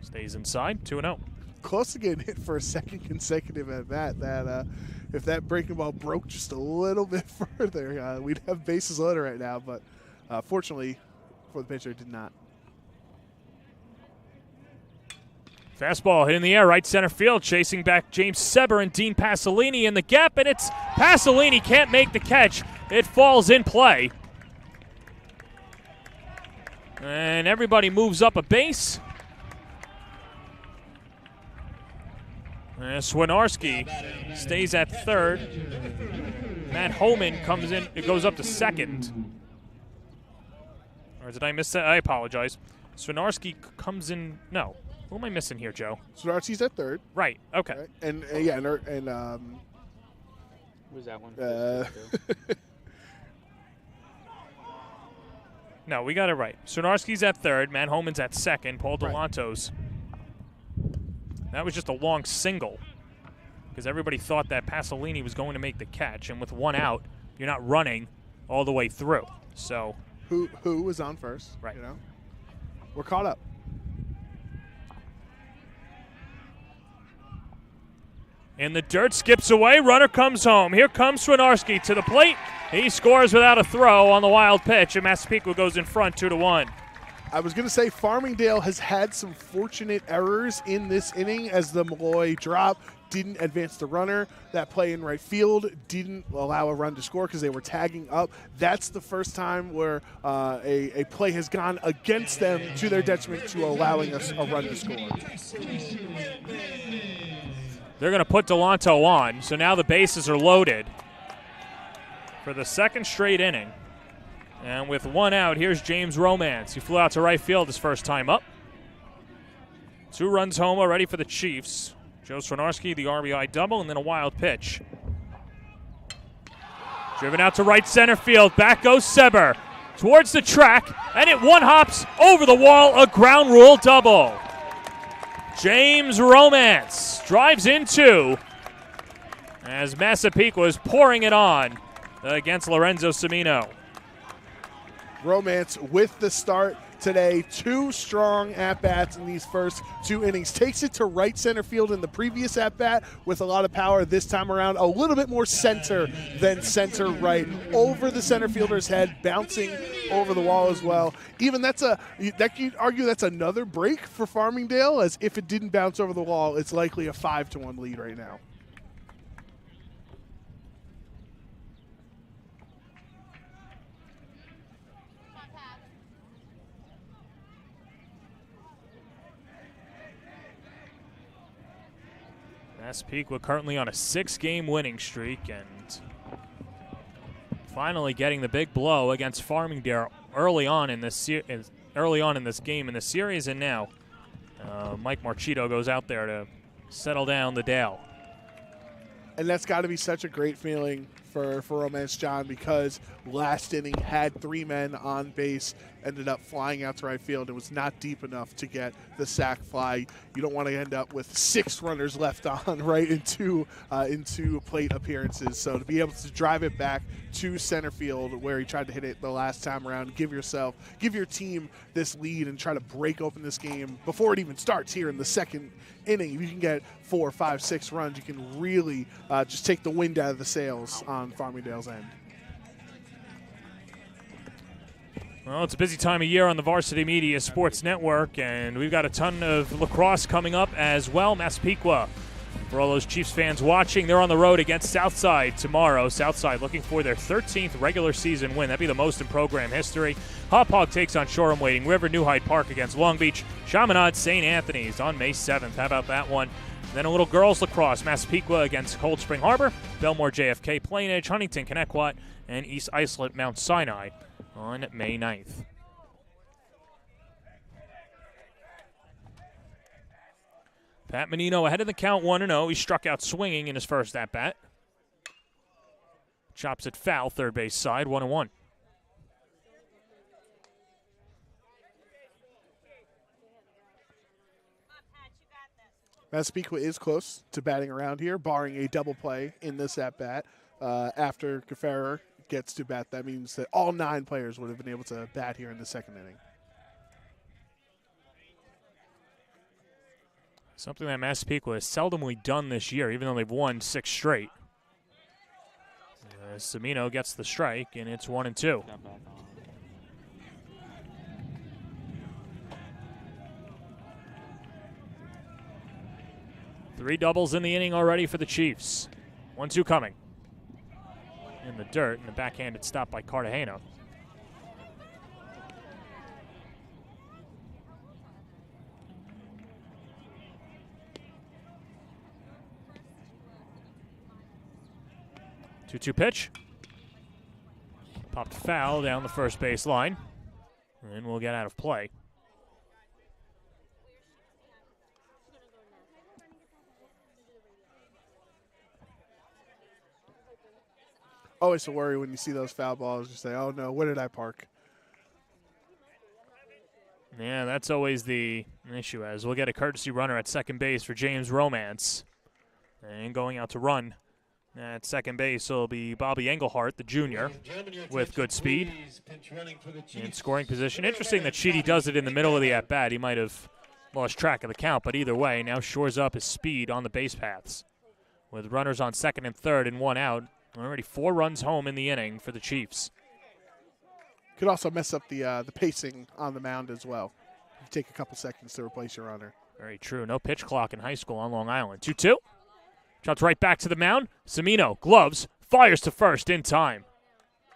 Stays inside, 2-0. Close to getting hit for a second consecutive at bat. That if that breaking ball broke just a little bit further, we'd have bases loaded right now. But fortunately for the pitcher, it did not. Fastball hit in the air, right center field, chasing back James Seber and Dean Pasolini in the gap, and it's Pasolini can't make the catch. It falls in play. And everybody moves up a base. Swinarski stays at third. Matt Holman comes in. It goes up to second. Or did I miss that? I apologize. Swinarski comes in. No. Who am I missing here, Joe? Swinarski's at third. Right. Okay. Right. And was that one? No, we got it right. Swinarski's at third. Matt Holman's at second. Paul Delantos. That was just a long single because everybody thought that Pasolini was going to make the catch, and with 1 out, you're not running all the way through. So who was on first? Right. You know, we're caught up. And the dirt skips away. Runner comes home. Here comes Swinarski to the plate. He scores without a throw on the wild pitch, and Massapequa goes in front 2-1. I was going to say Farmingdale has had some fortunate errors in this inning as the Malloy drop didn't advance the runner. That play in right field didn't allow a run to score because they were tagging up. That's the first time where a play has gone against them to their detriment to allowing us a run to score. They're going to put Delanto on, so now the bases are loaded for the second straight inning. And with one out, here's James Romance. He flew out to right field his first time up. 2 runs home already for the Chiefs. Joe Swarnarski, the RBI double, and then a wild pitch. Driven out to right center field. Back goes Seber towards the track, and it one-hops over the wall, a ground rule double. James Romance drives in 2 as Massapequa is pouring it on against Lorenzo Cimino. Romance with the start today. 2 strong at-bats in these first 2 innings. Takes it to right center field in the previous at-bat with a lot of power. This time around, a little bit more center than center right. Over the center fielder's head, bouncing over the wall as well. Even you'd argue that's another break for Farmingdale, as if it didn't bounce over the wall, it's likely a 5-1 lead right now. Massapequa currently on a 6-game winning streak and finally getting the big blow against Farmingdale early on in this game in the series, and now Mike Marchito goes out there to settle down the Dale. And that's got to be such a great feeling for Romance, John, because last inning had 3 men on base, ended up flying out to right field. It was not deep enough to get the sac fly. You don't want to end up with 6 runners left on right into plate appearances. So to be able to drive it back to center field where he tried to hit it the last time around, give your team this lead and try to break open this game before it even starts here in the second inning. If you can get 4, 5, 6 runs, you can really just take the wind out of the sails on Farmingdale's end. Well, it's a busy time of year on the Varsity Media Sports Network, and we've got a ton of lacrosse coming up as well. Massapequa, for all those Chiefs fans watching, they're on the road against Southside tomorrow. Southside looking for their 13th regular season win. That'd be the most in program history. Hop Hog takes on Shoreham Waiting River. New Hyde Park against Long Beach. Chaminade St. Anthony's on May 7th. How about that one? Then a little girls lacrosse. Massapequa against Cold Spring Harbor. Belmore JFK, Plain Edge, Huntington, Connecticut, and East Islip, Mount Sinai on May 9th. Pat Menino ahead of the count 1-0. He struck out swinging in his first at-bat. Chops it foul, third base side, 1-1. Massapequa is close to batting around here, barring a double play in this at-bat. After Gaferrer gets to bat, that means that all 9 players would have been able to bat here in the second inning. Something that Massapequa has seldomly done this year, even though they've won 6 straight. Cimino gets the strike, and it's 1-2. Three doubles in the inning already for the Chiefs. 1-2 coming. In the dirt, and the backhanded stop by Cartagena. Two-two pitch. Popped foul down the first base line. And we'll get out of play. Always a worry when you see those foul balls. You say, oh no, where did I park? Yeah, that's always the issue, as we'll get a courtesy runner at second base for James Romance. And going out to run at second base will be Bobby Engelhart, the junior, with good speed in scoring position. Interesting that Sheedy does it in the middle of the at-bat. He might have lost track of the count, but either way, now shores up his speed on the base paths. With runners on second and third and 1 out, already 4 runs home in the inning for the Chiefs. Could also mess up the pacing on the mound as well. You take a couple seconds to replace your runner. Very true. No pitch clock in high school on Long Island. 2-2. Drops right back to the mound. Cimino, gloves, fires to first in time.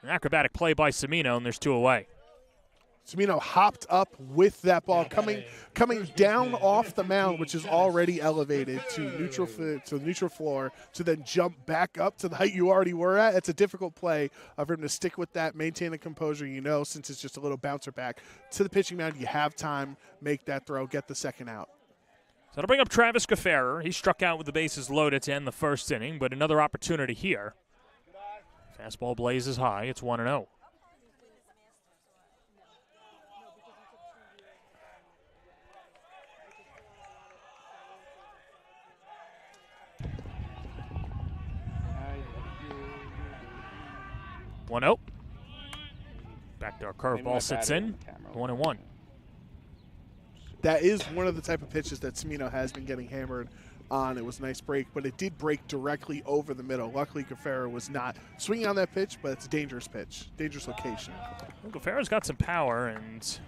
An acrobatic play by Cimino, and there's 2 away. Cimino hopped up with that ball, coming down off the mound, which is already elevated to neutral floor, to then jump back up to the height you already were at. It's a difficult play for him to stick with that, maintain the composure. Since it's just a little bouncer back to the pitching mound, you have time, make that throw, get the second out. So to bring up Travis Gaffarer. He struck out with the bases loaded to end the first inning, but another opportunity here. Fastball blazes high. It's 1-0. Backdoor curveball sits in. 1-1. That is one of the type of pitches that Cimino has been getting hammered on. It was a nice break, but it did break directly over the middle. Luckily, Gaffarer was not swinging on that pitch, but it's a dangerous pitch, dangerous location. Well, Gaffarer's got some power and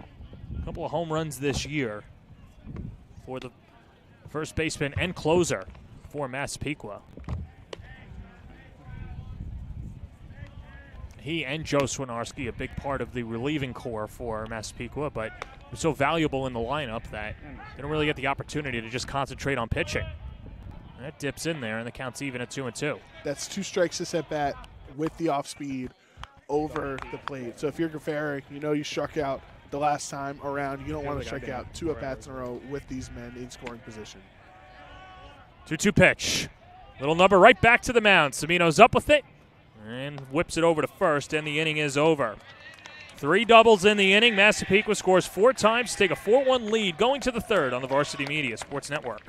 a couple of home runs this year for the first baseman and closer for Massapequa. He and Joe Swinarski, a big part of the relieving core for Massapequa, but was so valuable in the lineup that they don't really get the opportunity to just concentrate on pitching. And that dips in there, and the count's even at 2-2. That's 2 strikes this at bat with the off speed over the plate. So if you're Gaffarer, you struck out the last time around. You don't want to strike out 2 at bats in a row with these men in scoring position. 2-2 pitch. Little number right back to the mound. Cimino's up with it and whips it over to first, and the inning is over. 3 doubles in the inning. Massapequa scores 4 times to take a 4-1 lead going to the third on the Varsity Media Sports Network.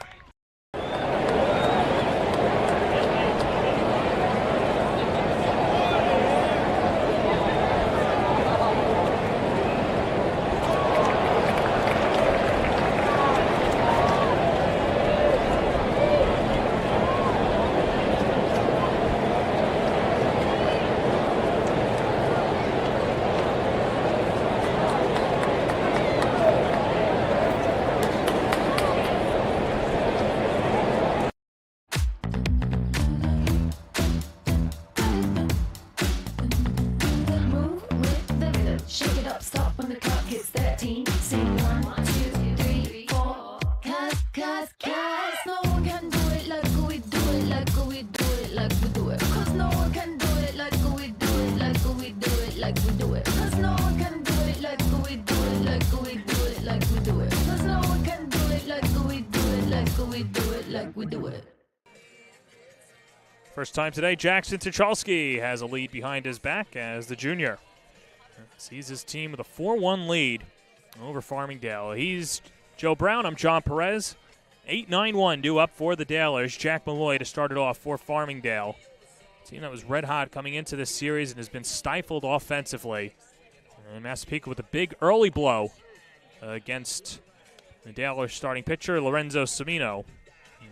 First time today, Jackson Tucholsky has a lead behind his back as the junior sees his team with a 4-1 lead over Farmingdale. He's Joe Brown. I'm John Perez. 8-9-1 due up for the Dalers. Jack Malloy to start it off for Farmingdale. A team that was red hot coming into this series and has been stifled offensively. And Massapequa with a big early blow against the Dalers starting pitcher, Lorenzo Cimino.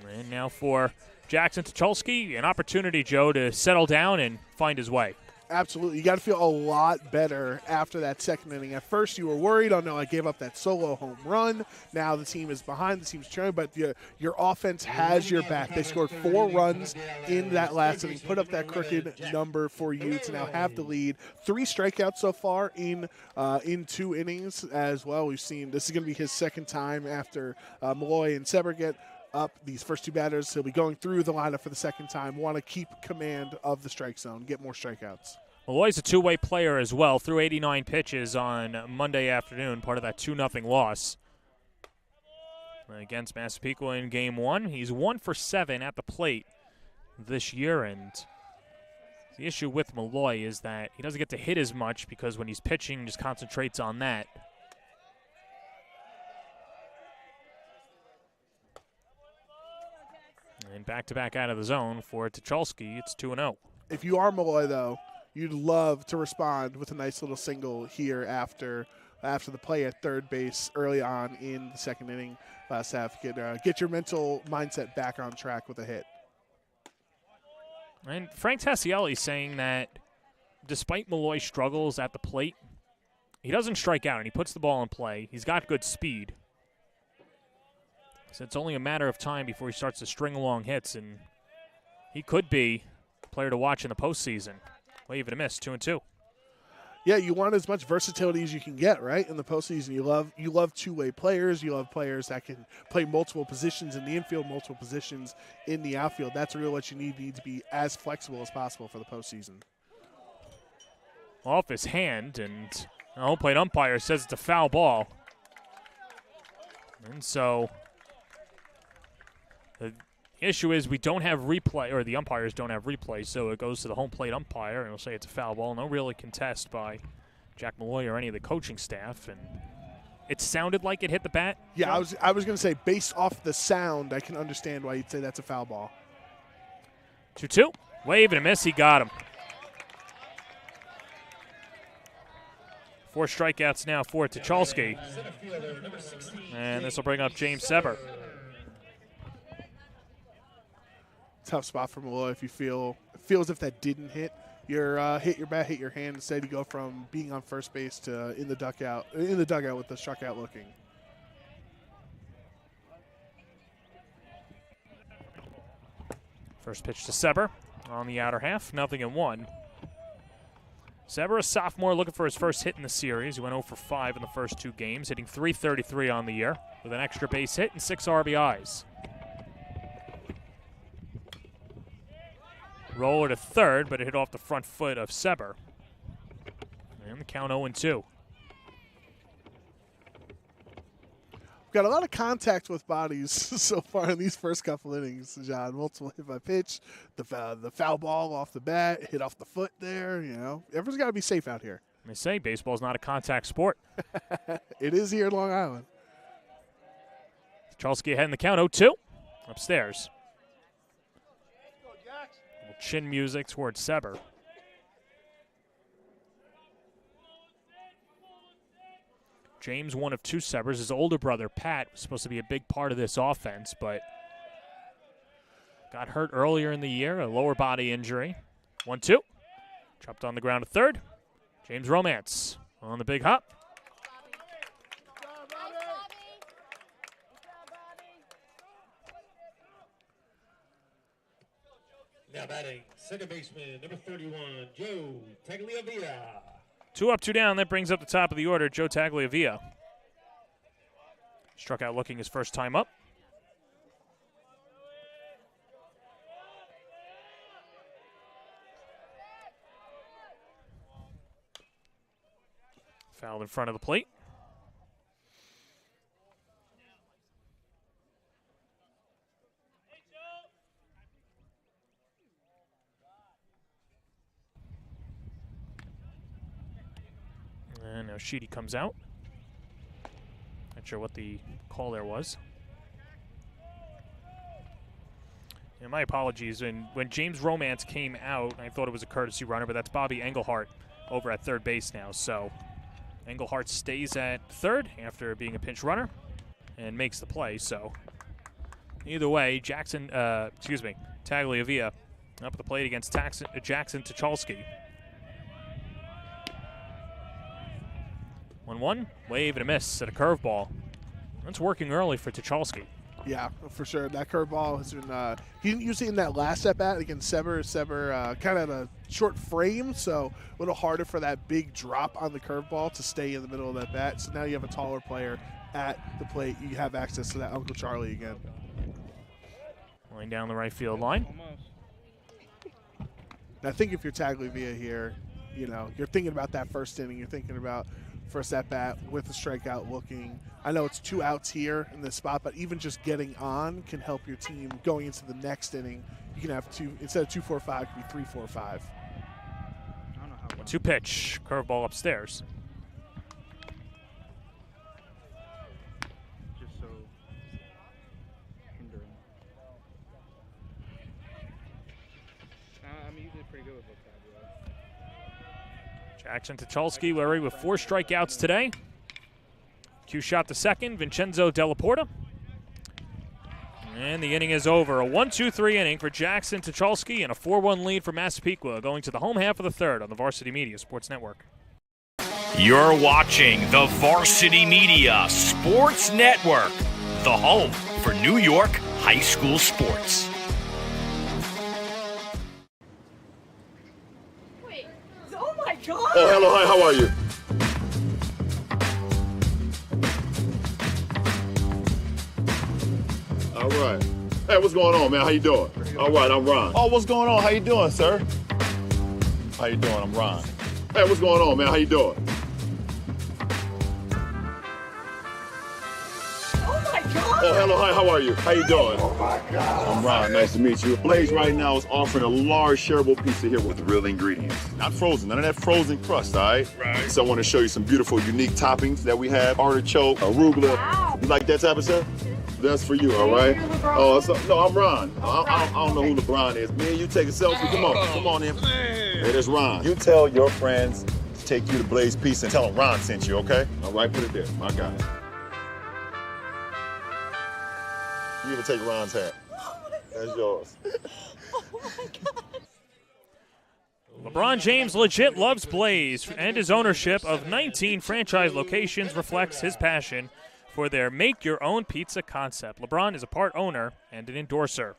And now for Jackson Tucholsky, an opportunity, Joe, to settle down and find his way. Absolutely. You got to feel a lot better after that second inning. At first, you were worried, oh, no, I gave up that solo home run. Now the team is behind, the team's trailing, but your offense has your back. They scored 4 runs in that last inning, put up that crooked number for you to now have the lead. 3 strikeouts so far in 2 innings as well. We've seen this is going to be his second time after Malloy and Seber get up these first 2 batters. He'll be going through the lineup for the second time. Want to keep command of the strike zone, get more strikeouts. Malloy's a two-way player as well, threw 89 pitches on Monday afternoon, part of that 2-0 loss against Massapequa in Game 1. He's 1 for 7 at the plate this year, and the issue with Malloy is that he doesn't get to hit as much because when he's pitching, he just concentrates on that. And back-to-back out of the zone for Tucholsky. It's 2-0. If you are Malloy, though, you'd love to respond with a nice little single here after the play at third base early on in the second inning last half. Get your mental mindset back on track with a hit. And Frank Tassielli saying that despite Malloy's struggles at the plate, he doesn't strike out, and he puts the ball in play. He's got good speed. So it's only a matter of time before he starts to string along hits, and he could be a player to watch in the postseason. Wave and a miss, 2-2. Yeah, you want as much versatility as you can get, right? In the postseason, you love two-way players. You love players that can play multiple positions in the infield, multiple positions in the outfield. That's really what you need. You need to be as flexible as possible for the postseason. Off his hand, and the home plate umpire says it's a foul ball. And so the issue is we don't have replay, or the umpires don't have replay, so it goes to the home plate umpire, and he'll say it's a foul ball. No really contest by Jack Malloy or any of the coaching staff, and it sounded like it hit the bat. Yeah, I was going to say, based off the sound, I can understand why you'd say that's a foul ball. 2-2. Wave and a miss. He got him. 4 strikeouts now for Tucholsky. And this will bring up James Seber. Tough spot for Malloy if you feel as if that didn't hit your bat, hit your hand. Instead, you go from being on first base to in the dugout with the struck out looking. First pitch to Seber on the outer half, 0-1. Seber, a sophomore, looking for his first hit in the series. He went 0 for 5 in the first 2 games, hitting .333 on the year with an extra base hit and 6 RBIs. Roller to third, but it hit off the front foot of Seber. And the count 0-2. We've got a lot of contact with bodies so far in these first couple innings, John. Multiple hit by pitch, the foul ball off the bat, hit off the foot there. You know, everyone's got to be safe out here. They say baseball's not a contact sport. It is here in Long Island. Tucholsky ahead in the count, 0-2. Upstairs. Chin music towards Seber. James, one of 2 Sebers. His older brother, Pat, was supposed to be a big part of this offense, but got hurt earlier in the year, a lower body injury. 1-2. Chopped on the ground to third. James Romance on the big hop. Now batting, second baseman, number 31, Joe Tagliavia. 2 up, 2 down. That brings up the top of the order, Joe Tagliavia. Struck out looking his first time up. Fouled in front of the plate. And now Sheedy comes out. Not sure what the call there was. And my apologies. When James Romance came out, I thought it was a courtesy runner, but that's Bobby Engelhart over at third base now. So Engelhart stays at third after being a pinch runner and makes the play. So either way, Tagliavia up at the plate against Jackson Tucholsky. 1-1, wave and a miss at a curveball. That's working early for Tucholsky. Yeah, for sure. That curveball has been he didn't use it in that last at-bat against Seber. Seber kind of had a short frame, so a little harder for that big drop on the curveball to stay in the middle of that bat. So now you have a taller player at the plate. You have access to that Uncle Charlie again. Laying down the right field line. And I think if you're Tagliavia here, you know, you're thinking about that first inning. You're thinking about first at bat with the strikeout looking. I know it's 2 outs here in this spot, but even just getting on can help your team going into the next inning. You can have 2 instead of 2-4-5, it could be 3-4-5. 2 pitch, curveball upstairs. Just so hindering. I'm usually pretty good with vocabulary. Jackson Tucholsky, Larry, with 4 strikeouts today. Cue shot to second, Vincenzo Delaporta. And the inning is over. A 1-2-3 inning for Jackson Tucholsky and a 4-1 lead for Massapequa going to the home half of the third on the Varsity Media Sports Network. You're watching the Varsity Media Sports Network, the home for New York high school sports. Wait, oh my God! Oh, hello, hi, how are you? All right. Hey, what's going on, man? How you doing? All right, I'm Ron. Oh, what's going on? How you doing, sir? How you doing? I'm Ron. Hey, what's going on, man? How you doing? Oh, hello, hi, how are you? How you doing? Oh my God. I'm Ron, nice to meet you. Blaze right now is offering a large shareable pizza here with real ingredients. Not frozen, none of that frozen crust, all right? Right. So I want to show you some beautiful, unique toppings that we have. Artichoke, arugula. Wow. You like that type of stuff? That's for you, all right? Oh, no, I'm Ron. I don't know who LeBron is. Me and you take a selfie. Come on in. Hey, that's Ron. You tell your friends to take you to Blaze Pizza and tell them Ron sent you, okay? All right, put it there, my guy. You even take Ron's hat. That's yours. Oh my God. LeBron James legit loves Blaze, and his ownership of 19 franchise locations reflects his passion for their make-your-own pizza concept. LeBron is a part owner and an endorser.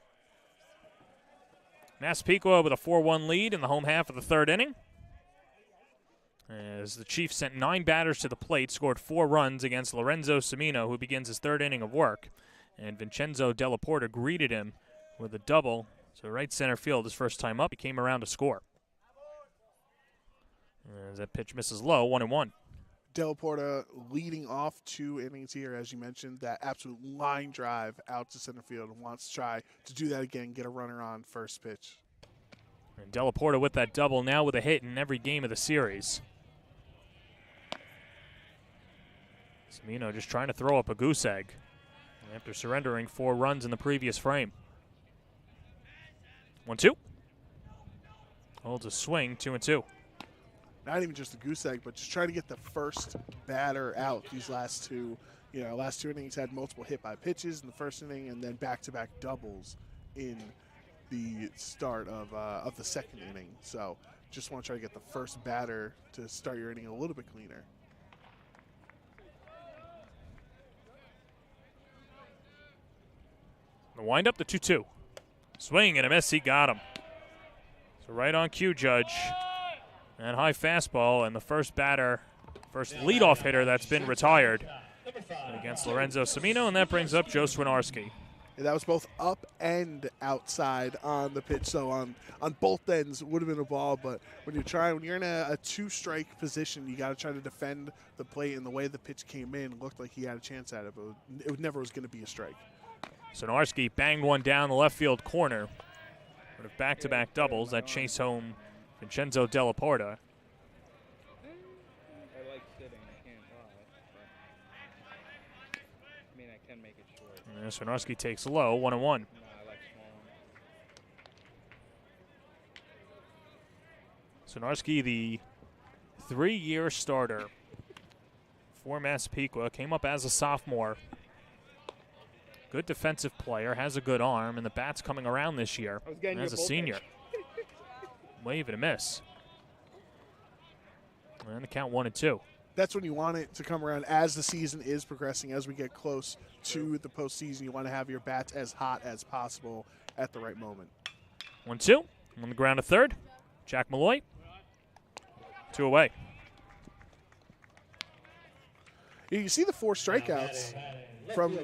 Massapequa with a 4-1 lead in the home half of the third inning, as the Chiefs sent 9 batters to the plate, scored 4 runs against Lorenzo Cimino, who begins his third inning of work. And Vincenzo Della Porta greeted him with a double to right center field his first time up. He came around to score. As that pitch misses low, 1-1. Della Porta leading off 2 innings here, as you mentioned, that absolute line drive out to center field, and wants to try to do that again, get a runner on first pitch. And Della Porta with that double, now with a hit in every game of the series. Cimino just trying to throw up a goose egg after surrendering 4 runs in the previous frame. 1-2. Holds a swing, 2-2. Not even just a goose egg, but just trying to get the first batter out. These last two innings had multiple hit by pitches in the first inning, and then back-to-back doubles in the start of the second inning. So just want to try to get the first batter to start your inning a little bit cleaner. The wind up, the 2-2. Swing and a miss, he got him. So right on cue, Judge. And high fastball, and the first leadoff hitter that's been retired against Lorenzo Cimino, and that brings up Joe Swinarski. Yeah, that was both up and outside on the pitch, so on both ends would have been a ball, but when you're in a 2-strike position, you got to try to defend the plate, and the way the pitch came in looked like he had a chance at it, but it never was going to be a strike. Swinarski banged one down the left field corner. With back-to-back doubles that chase home Vincenzo Della Porta. I like sitting, I can't lie. I mean, I can make it short. And Swinarski takes low, 1-1. No, I like small. Swinarski, the 3-year starter for Massapequa, came up as a sophomore. Good defensive player, has a good arm, and the bat's coming around this year as a senior. Wave and a miss. And the count 1-2. That's when you want it to come around as the season is progressing. As we get close to the postseason, you want to have your bats as hot as possible at the right moment. 1-2. On the ground to third. Jack Malloy. 2 away. You see the 4 strikeouts from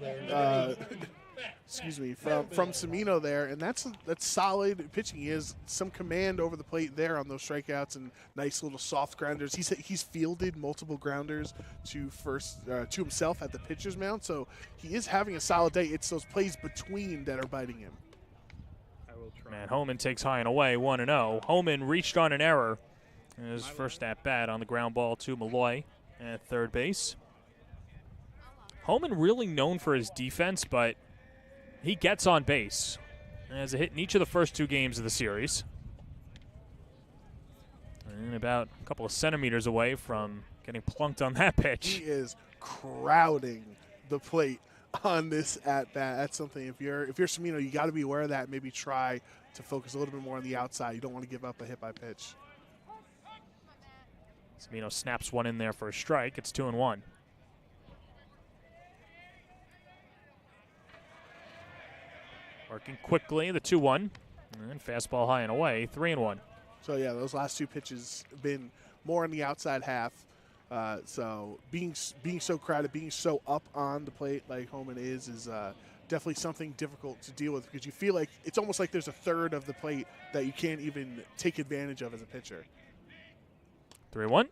from Cimino there, and that's solid pitching. He has some command over the plate there on those strikeouts and nice little soft grounders. He's fielded multiple grounders to himself at the pitcher's mound, so he is having a solid day. It's those plays between that are biting him. Matt Homan takes high and away, 1-0. Homan reached on an error in his first at-bat on the ground ball to Malloy at third base. Homan really known for his defense, but he gets on base. And has a hit in each of the first 2 games of the series. And about a couple of centimeters away from getting plunked on that pitch. He is crowding the plate on this at-bat. That's something, if you're Cimino, you got to be aware of that. Maybe try to focus a little bit more on the outside. You don't want to give up a hit by pitch. Semino snaps one in there for a strike. It's 2-1. Working quickly, the 2-1. And fastball high and away, 3-1. So, yeah, those last two pitches have been more on the outside half. So being so crowded, being so up on the plate like Homan is definitely something difficult to deal with because you feel like it's almost like there's a third of the plate that you can't even take advantage of as a pitcher. 3-1.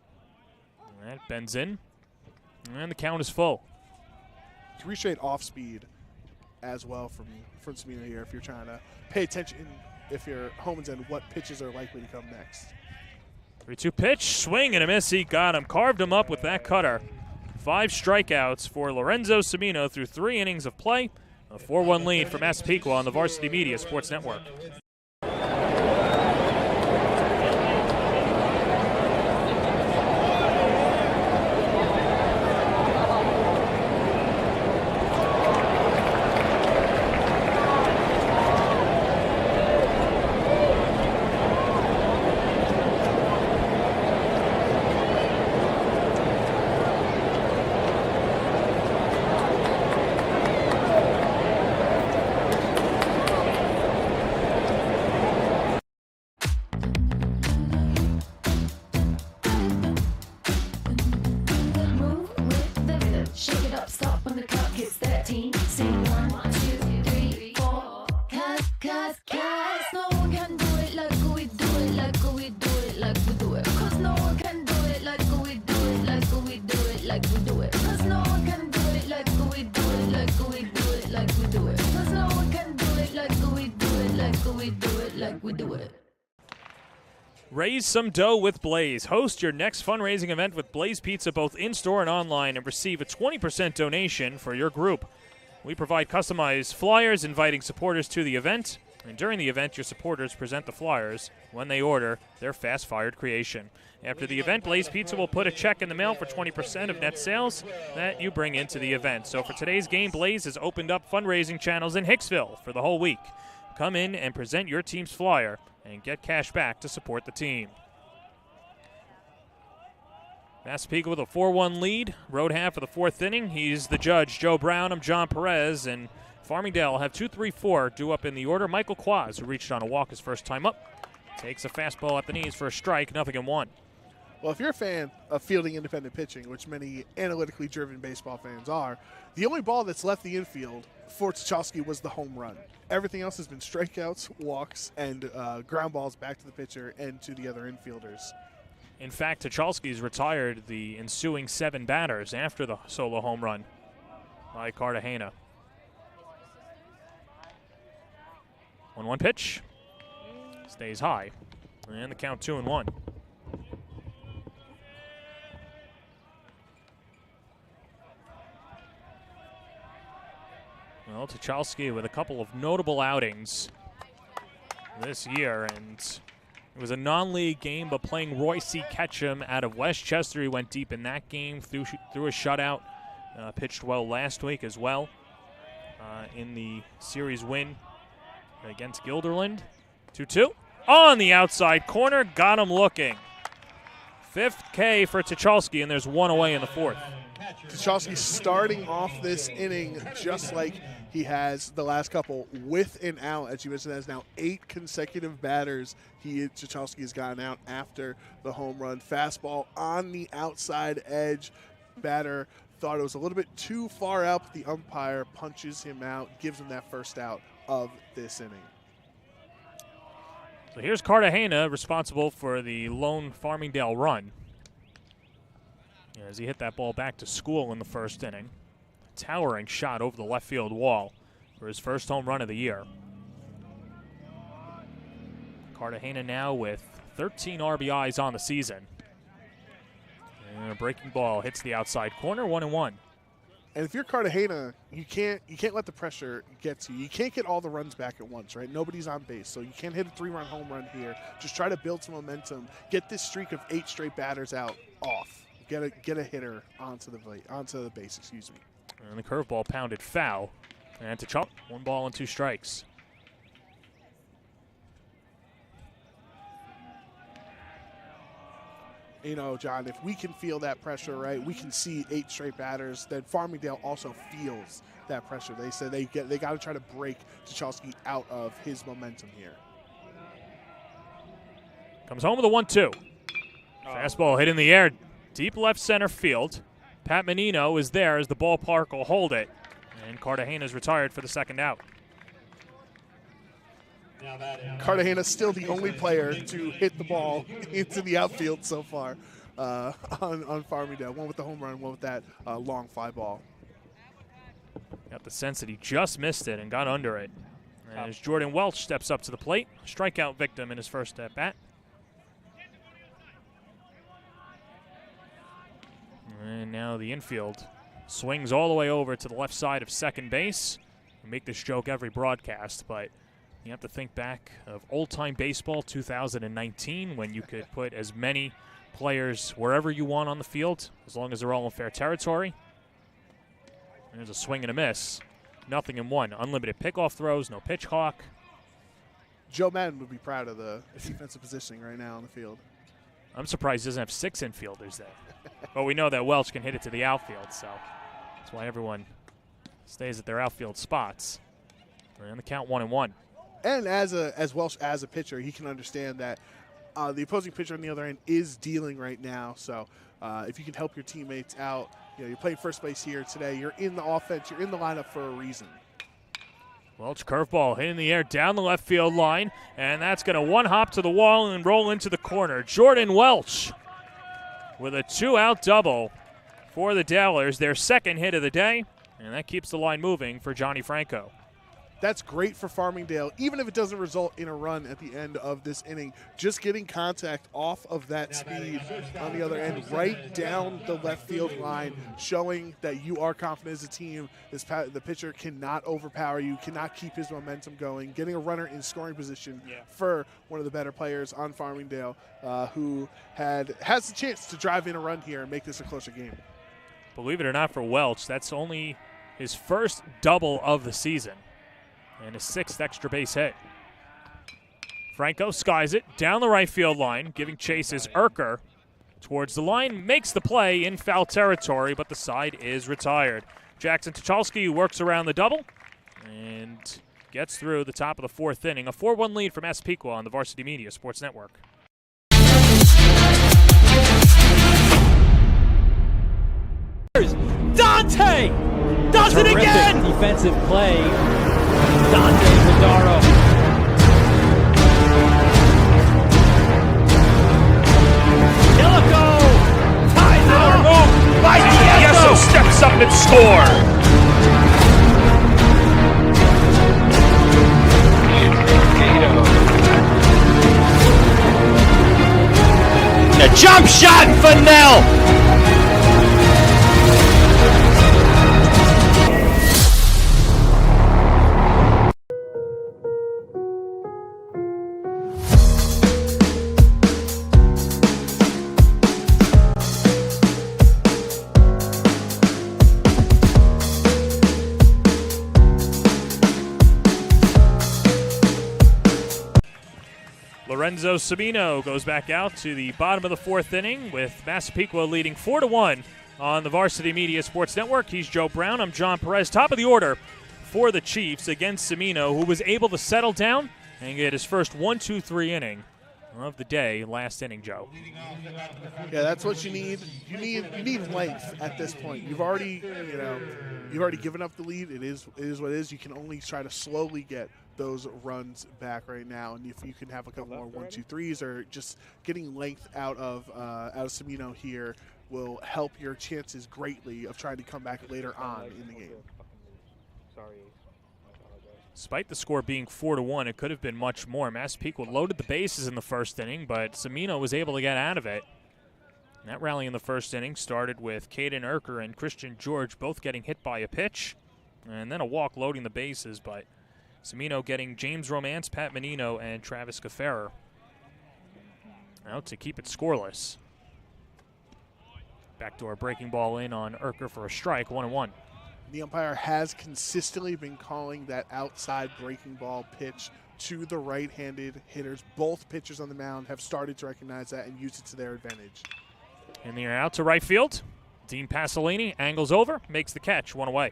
That bends in. And the count is full. 3 straight off speed as well from Semino here if you're trying to pay attention if you're Homan's and what pitches are likely to come next. 3-2 pitch, swing and a miss. He got him, carved him up with that cutter. 5 strikeouts for Lorenzo Semino through 3 innings of play. A 4-1 lead for Massapequa on the Varsity Media Sports Network. Raise some dough with Blaze. Host your next fundraising event with Blaze Pizza both in-store and online and receive a 20% donation for your group. We provide customized flyers inviting supporters to the event, and during the event, your supporters present the flyers when they order their fast-fired creation. After the event, Blaze Pizza will put a check in the mail for 20% of net sales that you bring into the event. So for today's game, Blaze has opened up fundraising channels in Hicksville for the whole week. Come in and present your team's flyer and get cash back to support the team. Massapequa with a 4-1 lead. Road half of the 4th inning. He's the judge, Joe Brown. I'm John Perez. And Farmingdale will have 2-3-4 due up in the order. Michael Quaz, who reached on a walk his first time up, takes a fastball at the knees for a strike, 0-1. Well, if you're a fan of fielding independent pitching, which many analytically driven baseball fans are, the only ball that's left the infield for Tucholsky was the home run. Everything else has been strikeouts, walks, and ground balls back to the pitcher and to the other infielders. In fact, Tucholsky's retired the ensuing 7 batters after the solo home run by Cartagena. 1-1 pitch. Stays high. And the count 2-1. Well, Tucholsky with a couple of notable outings this year, and it was a non-league game, but playing Royce Ketchum out of Westchester. He went deep in that game, threw a shutout, pitched well last week as well in the series win against Guilderland. 2-2. On the outside corner, got him looking. 5th K for Tucholsky, and there's 1 away in the 4th. Tucholsky starting off this inning just like he has the last couple with an out. As you mentioned, that's now 8 consecutive batters Tucholsky has gotten out after the home run. Fastball on the outside edge. Batter thought it was a little bit too far out, but the umpire punches him out, gives him that first out of this inning. So here's Cartagena, responsible for the lone Farmingdale run, as he hit that ball back to school in the first inning. A towering shot over the left field wall for his first home run of the year. Cartagena now with 13 RBIs on the season. And a breaking ball hits the outside corner, 1-1. And if you're Cartagena, you can't let the pressure get to you. You can't get all the runs back at once, right? Nobody's on base, so you can't hit a 3-run home run here. Just try to build some momentum. Get this streak of 8 straight batters out off. Get a hitter onto the base. Excuse me. And the curveball pounded foul. And to Chuck, 1 ball and 2 strikes. you know, John, if we can feel that pressure, right, we can see 8 straight batters, then Farmingdale also feels that pressure. They said they got to try to break Tucholsky out of his momentum here. Comes home with a 1-2. Fastball hit in the air, deep left center field. Pat Menino is there as the ballpark will hold it. And Cartagena's retired for the second out. Cartagena's still the only player to hit the ball into the outfield so far on Farmingdale. One with the home run, one with that long fly ball. Got the sense that he just missed it and got under it. And as Jordan Welch steps up to the plate, strikeout victim in his first at bat. And now the infield swings all the way over to the left side of second base. We make this joke every broadcast, but you have to think back of old-time baseball 2019 when you could put as many players wherever you want on the field as long as they're all in fair territory. And there's a swing and a miss. Nothing in one. Unlimited pickoff throws, no pitch clock. Joe Madden would be proud of the defensive positioning right now on the field. I'm surprised he doesn't have 6 infielders there. But we know that Welch can hit it to the outfield, so that's why everyone stays at their outfield spots. And the count 1-1. And as Welch as a pitcher, he can understand that the opposing pitcher on the other end is dealing right now. So if you can help your teammates out, you know, you're playing first base here today. You're in the offense. You're in the lineup for a reason. Welch curveball hit in the air down the left field line, and that's going to one-hop to the wall and roll into the corner. Jordan Welch with a 2-out double for the Dowlers, their second hit of the day, and that keeps the line moving for Johnny Franco. That's great for Farmingdale, even if it doesn't result in a run at the end of this inning. Just getting contact off of that speed on the other end, right down the left field line, showing that you are confident as a team. The pitcher cannot overpower you, cannot keep his momentum going. Getting a runner in scoring position for one of the better players on Farmingdale, who has the chance to drive in a run here and make this a closer game. Believe it or not, for Welch, that's only his first double of the season. And his 6th extra base hit. Franco skies it down the right field line, giving chase is Erker towards the line, makes the play in foul territory, but the side is retired. Jackson Tucholsky works around the double and gets through the top of the 4th inning. A 4-1 lead for Massapequa on the Varsity Media Sports Network. Dante does it again! Defensive play. Dante Zadaro. Yellow ties it up. Move by Yeso steps up and score. A jump shot for Nell. Lorenzo Sabino goes back out to the bottom of the 4th inning with Massapequa leading 4-1 on the Varsity Media Sports Network. He's Joe Brown. I'm John Perez. Top of the order for the Chiefs against Sabino, who was able to settle down and get his first 1-2-3 inning of the day last inning, Joe. Yeah, that's what you need. You need length at this point. You've already given up the lead. It is what it is. You can only try to slowly get those runs back right now, and if you can have a couple more 1-2-3s or just getting length out of Sabino here will help your chances greatly of trying to come back later on in the game. Sorry. Despite the score being 4-1, it could have been much more. Massapequa loaded the bases in the first inning, but Sabino was able to get out of it. And that rally in the first inning started with Caden Erker and Christian George both getting hit by a pitch, and then a walk loading the bases, but Sabino getting James Romance, Pat Menino, and Travis Gafferer out to keep it scoreless. Backdoor breaking ball in on Erker for a strike, 1-1. The umpire has consistently been calling that outside breaking ball pitch to the right-handed hitters. Both pitchers on the mound have started to recognize that and use it to their advantage. In the air out to right field. Dean Pasolini angles over, makes the catch, one away.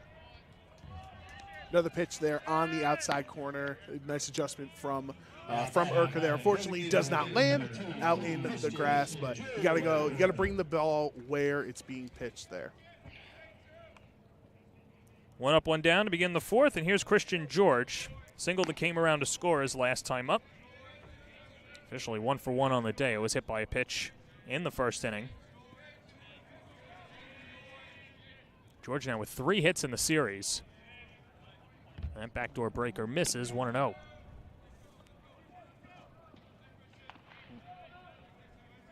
Another pitch there on the outside corner. Nice adjustment from Urca there. Unfortunately, does not land out in the grass, but you got to go. You got to bring the ball where it's being pitched there. One up, one down to begin the fourth, and here's Christian George. Single that came around to score his last time up. Officially 1 for 1 on the day. It was hit by a pitch in the first inning. George now with 3 hits in the series. That backdoor breaker misses, 1-0.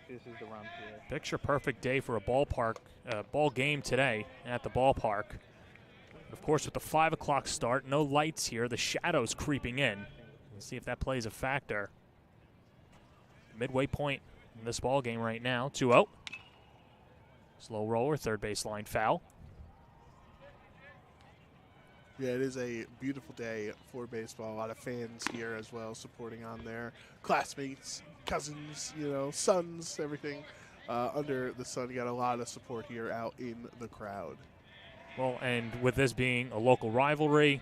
This is the run here. Picture perfect day for a ball game today at the ballpark. Of course, with the 5 o'clock start, no lights here, the shadows creeping in. Let's see if that plays a factor. Midway point in this ball game right now, 2-0. Slow roller, third baseline foul. Yeah, it is a beautiful day for baseball. A lot of fans here as well supporting on their classmates, cousins, sons, everything under the sun. You got a lot of support here out in the crowd. Well, and with this being a local rivalry,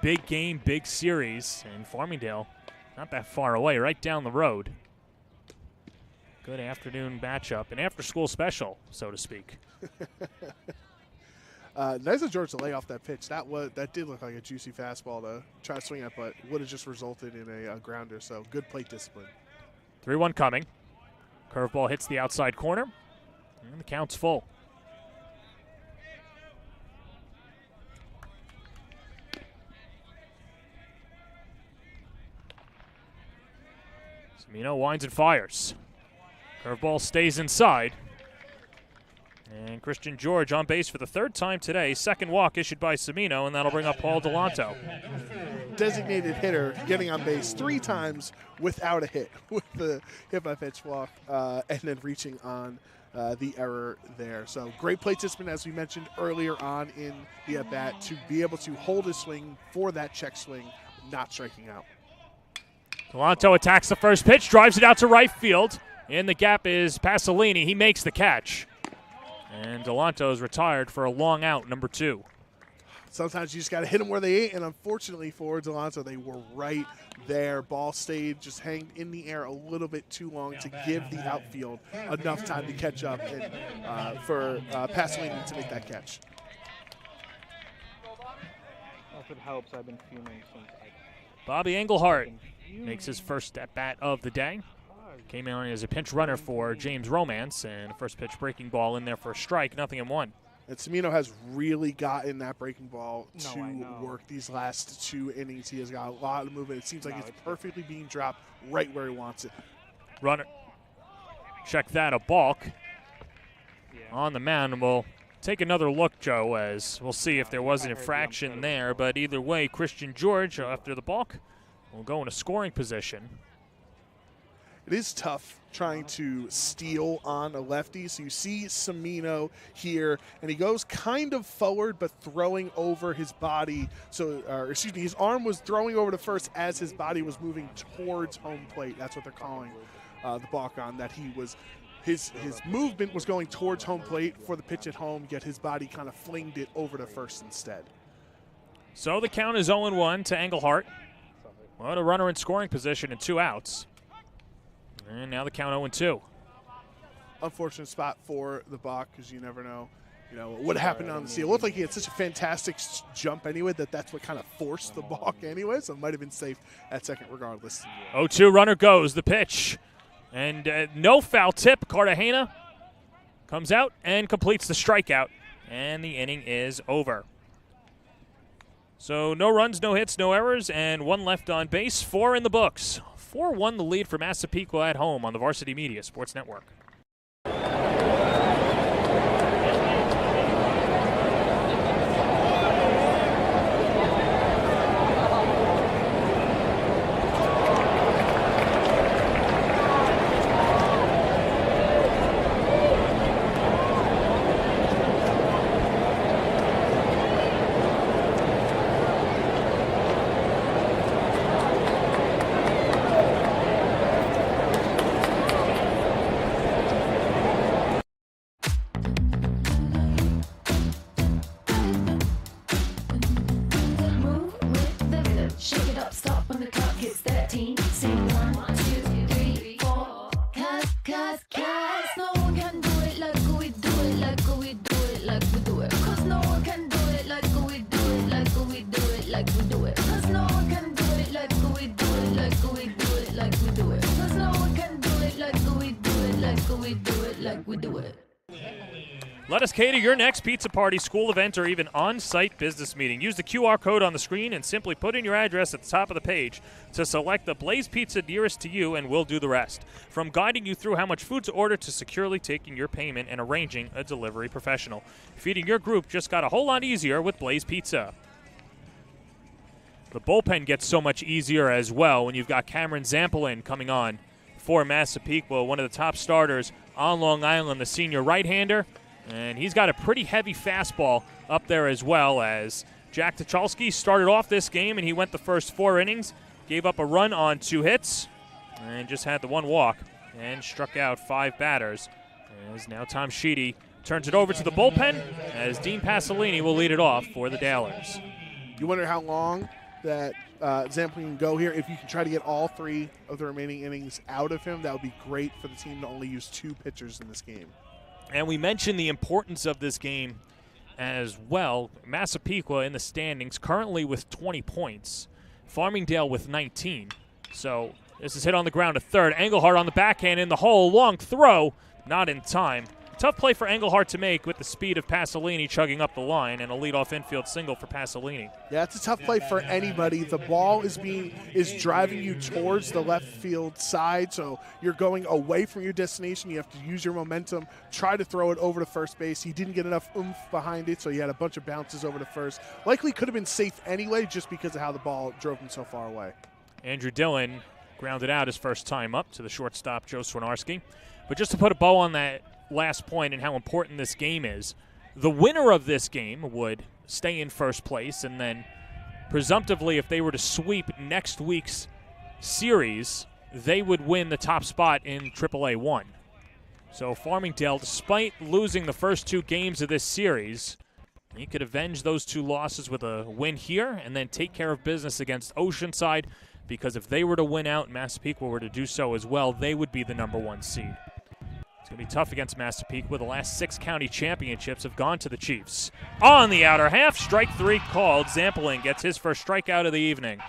big game, big series, and Farmingdale not that far away, right down the road. Good afternoon matchup, an after-school special, so to speak. Nice of George to lay off that pitch. That did look like a juicy fastball to try to swing at, but would have just resulted in a grounder. So good plate discipline. 3-1 coming. Curveball hits the outside corner, and the count's full. Semino winds and fires. Curveball stays inside. And Christian George on base for the 3rd time today. Second walk issued by Semino, and that'll bring up Paul Delanto. Designated hitter getting on base 3 times without a hit with the hit by pitch walk and then reaching on the error there. So great plate discipline, as we mentioned earlier on in the at-bat, to be able to hold his swing for that check swing, not striking out. Delanto attacks the first pitch, drives it out to right field. In the gap is Pasolini. He makes the catch. And Delanto is retired for a long out, number 2. Sometimes you just got to hit them where they ain't, and unfortunately for Delanto, they were right there. Ball stayed, just hanged in the air a little bit too long to give the outfield enough time to catch up and for Pasolini to make that catch. If it helps, I've been fuming since Bobby Englehart makes his first at-bat of the day. Came in as a pinch runner for James Romance, and first pitch breaking ball in there for a strike, 0-1. And Semino has really gotten that breaking ball to work these last 2 innings. He has got a lot of movement. It seems like it's perfectly being dropped right where he wants it. Runner, check that, a balk on the mound. And we'll take another look, Joe, as we'll see if there was an infraction there. But either way, Christian George, after the balk, will go in a scoring position. It is tough trying to steal on a lefty. So you see Semino here, and he goes kind of forward but throwing over his body. His arm was throwing over to first as his body was moving towards home plate. That's what they're calling the balk on, that he was his movement was going towards home plate for the pitch at home, yet his body kind of flinged it over to first instead. So the count is 0-1 to Englehart. Well, a runner in scoring position and 2 outs. And now the count 0-2. Unfortunate spot for the balk, because you never know, what happened on the seal. It looked like he had such a fantastic jump anyway that's what kind of forced the balk anyway, so it might have been safe at second regardless. 0-2, runner goes. The pitch. And no foul tip. Cartagena comes out and completes the strikeout. And the inning is over. So no runs, no hits, no errors, and 1 left on base. 4 in the books. 4-1 the lead for Massapequa at home on the Varsity Media Sports Network. Cause no one can do it like we do it, like we do it, like we do it. Cause no one can do it like we do it, like we do it, like we do it. Cause no one can do it like we do it, like we do it, like we do it. Cause no one can do it like we do it, like we do it, like we do it. Let us cater your next pizza party, school event, or even on-site business meeting. Use the QR code on the screen and simply put in your address at the top of the page to select the Blaze Pizza nearest to you, and we'll do the rest. From guiding you through how much food to order to securely taking your payment and arranging a delivery professional. Feeding your group just got a whole lot easier with Blaze Pizza. The bullpen gets so much easier as well when you've got Cameron Zampolin coming on for Massapequa, one of the top starters on Long Island, the senior right-hander. And he's got a pretty heavy fastball up there as well, as Jack Tucholsky started off this game and he went the first 4 innings, gave up a run on 2 hits, and just had the 1 walk and struck out 5 batters. As now Tom Sheedy turns it over to the bullpen as Dean Pasolini will lead it off for the Dalers. You wonder how long that Zampolin can go here. If you can try to get all 3 of the remaining innings out of him, that would be great for the team to only use 2 pitchers in this game. And we mentioned the importance of this game as well. Massapequa in the standings currently with 20 points. Farmingdale with 19. So this is hit on the ground to third. Engelhardt on the backhand in the hole. Long throw. Not in time. Tough play for Engelhardt to make with the speed of Pasolini chugging up the line, and a leadoff infield single for Pasolini. Yeah, it's a tough play for anybody. The ball is driving you towards the left field side, so you're going away from your destination. You have to use your momentum, try to throw it over to first base. He didn't get enough oomph behind it, so he had a bunch of bounces over to first. Likely could have been safe anyway, just because of how the ball drove him so far away. Andrew Dillon grounded out his first time up to the shortstop, Joe Swinarski. But just to put a bow on that last point and how important this game is, the winner of this game would stay in first place, and then presumptively if they were to sweep next week's series, they would win the top spot in AAA1. So Farmingdale, despite losing the first 2 games of this series, he could avenge those 2 losses with a win here and then take care of business against Oceanside, because if they were to win out and Massapequa were to do so as well, they would be the #1 seed. It's going to be tough against Massapequa. The last 6 county championships have gone to the Chiefs. On the outer half, strike 3 called. Zampolin gets his first strikeout of the evening.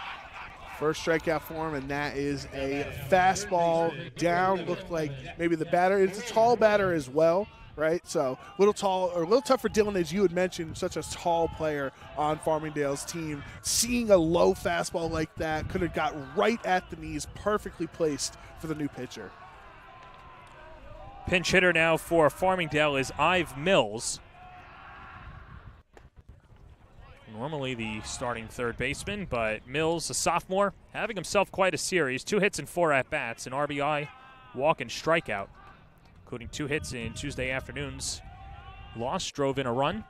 First strikeout for him, and that is a fastball down. Looked like maybe the batter. It's a tall batter as well, right? So a little tall, or a little tough for Dylan, as you had mentioned, such a tall player on Farmingdale's team. Seeing a low fastball like that, could have got right at the knees, perfectly placed for the new pitcher. Pinch hitter now for Farmingdale is Ive Mills. Normally the starting third baseman, but Mills, a sophomore, having himself quite a series. 2 hits and 4 at-bats, an RBI, walk, and strikeout, including 2 hits in Tuesday afternoon's loss. Drove in a run.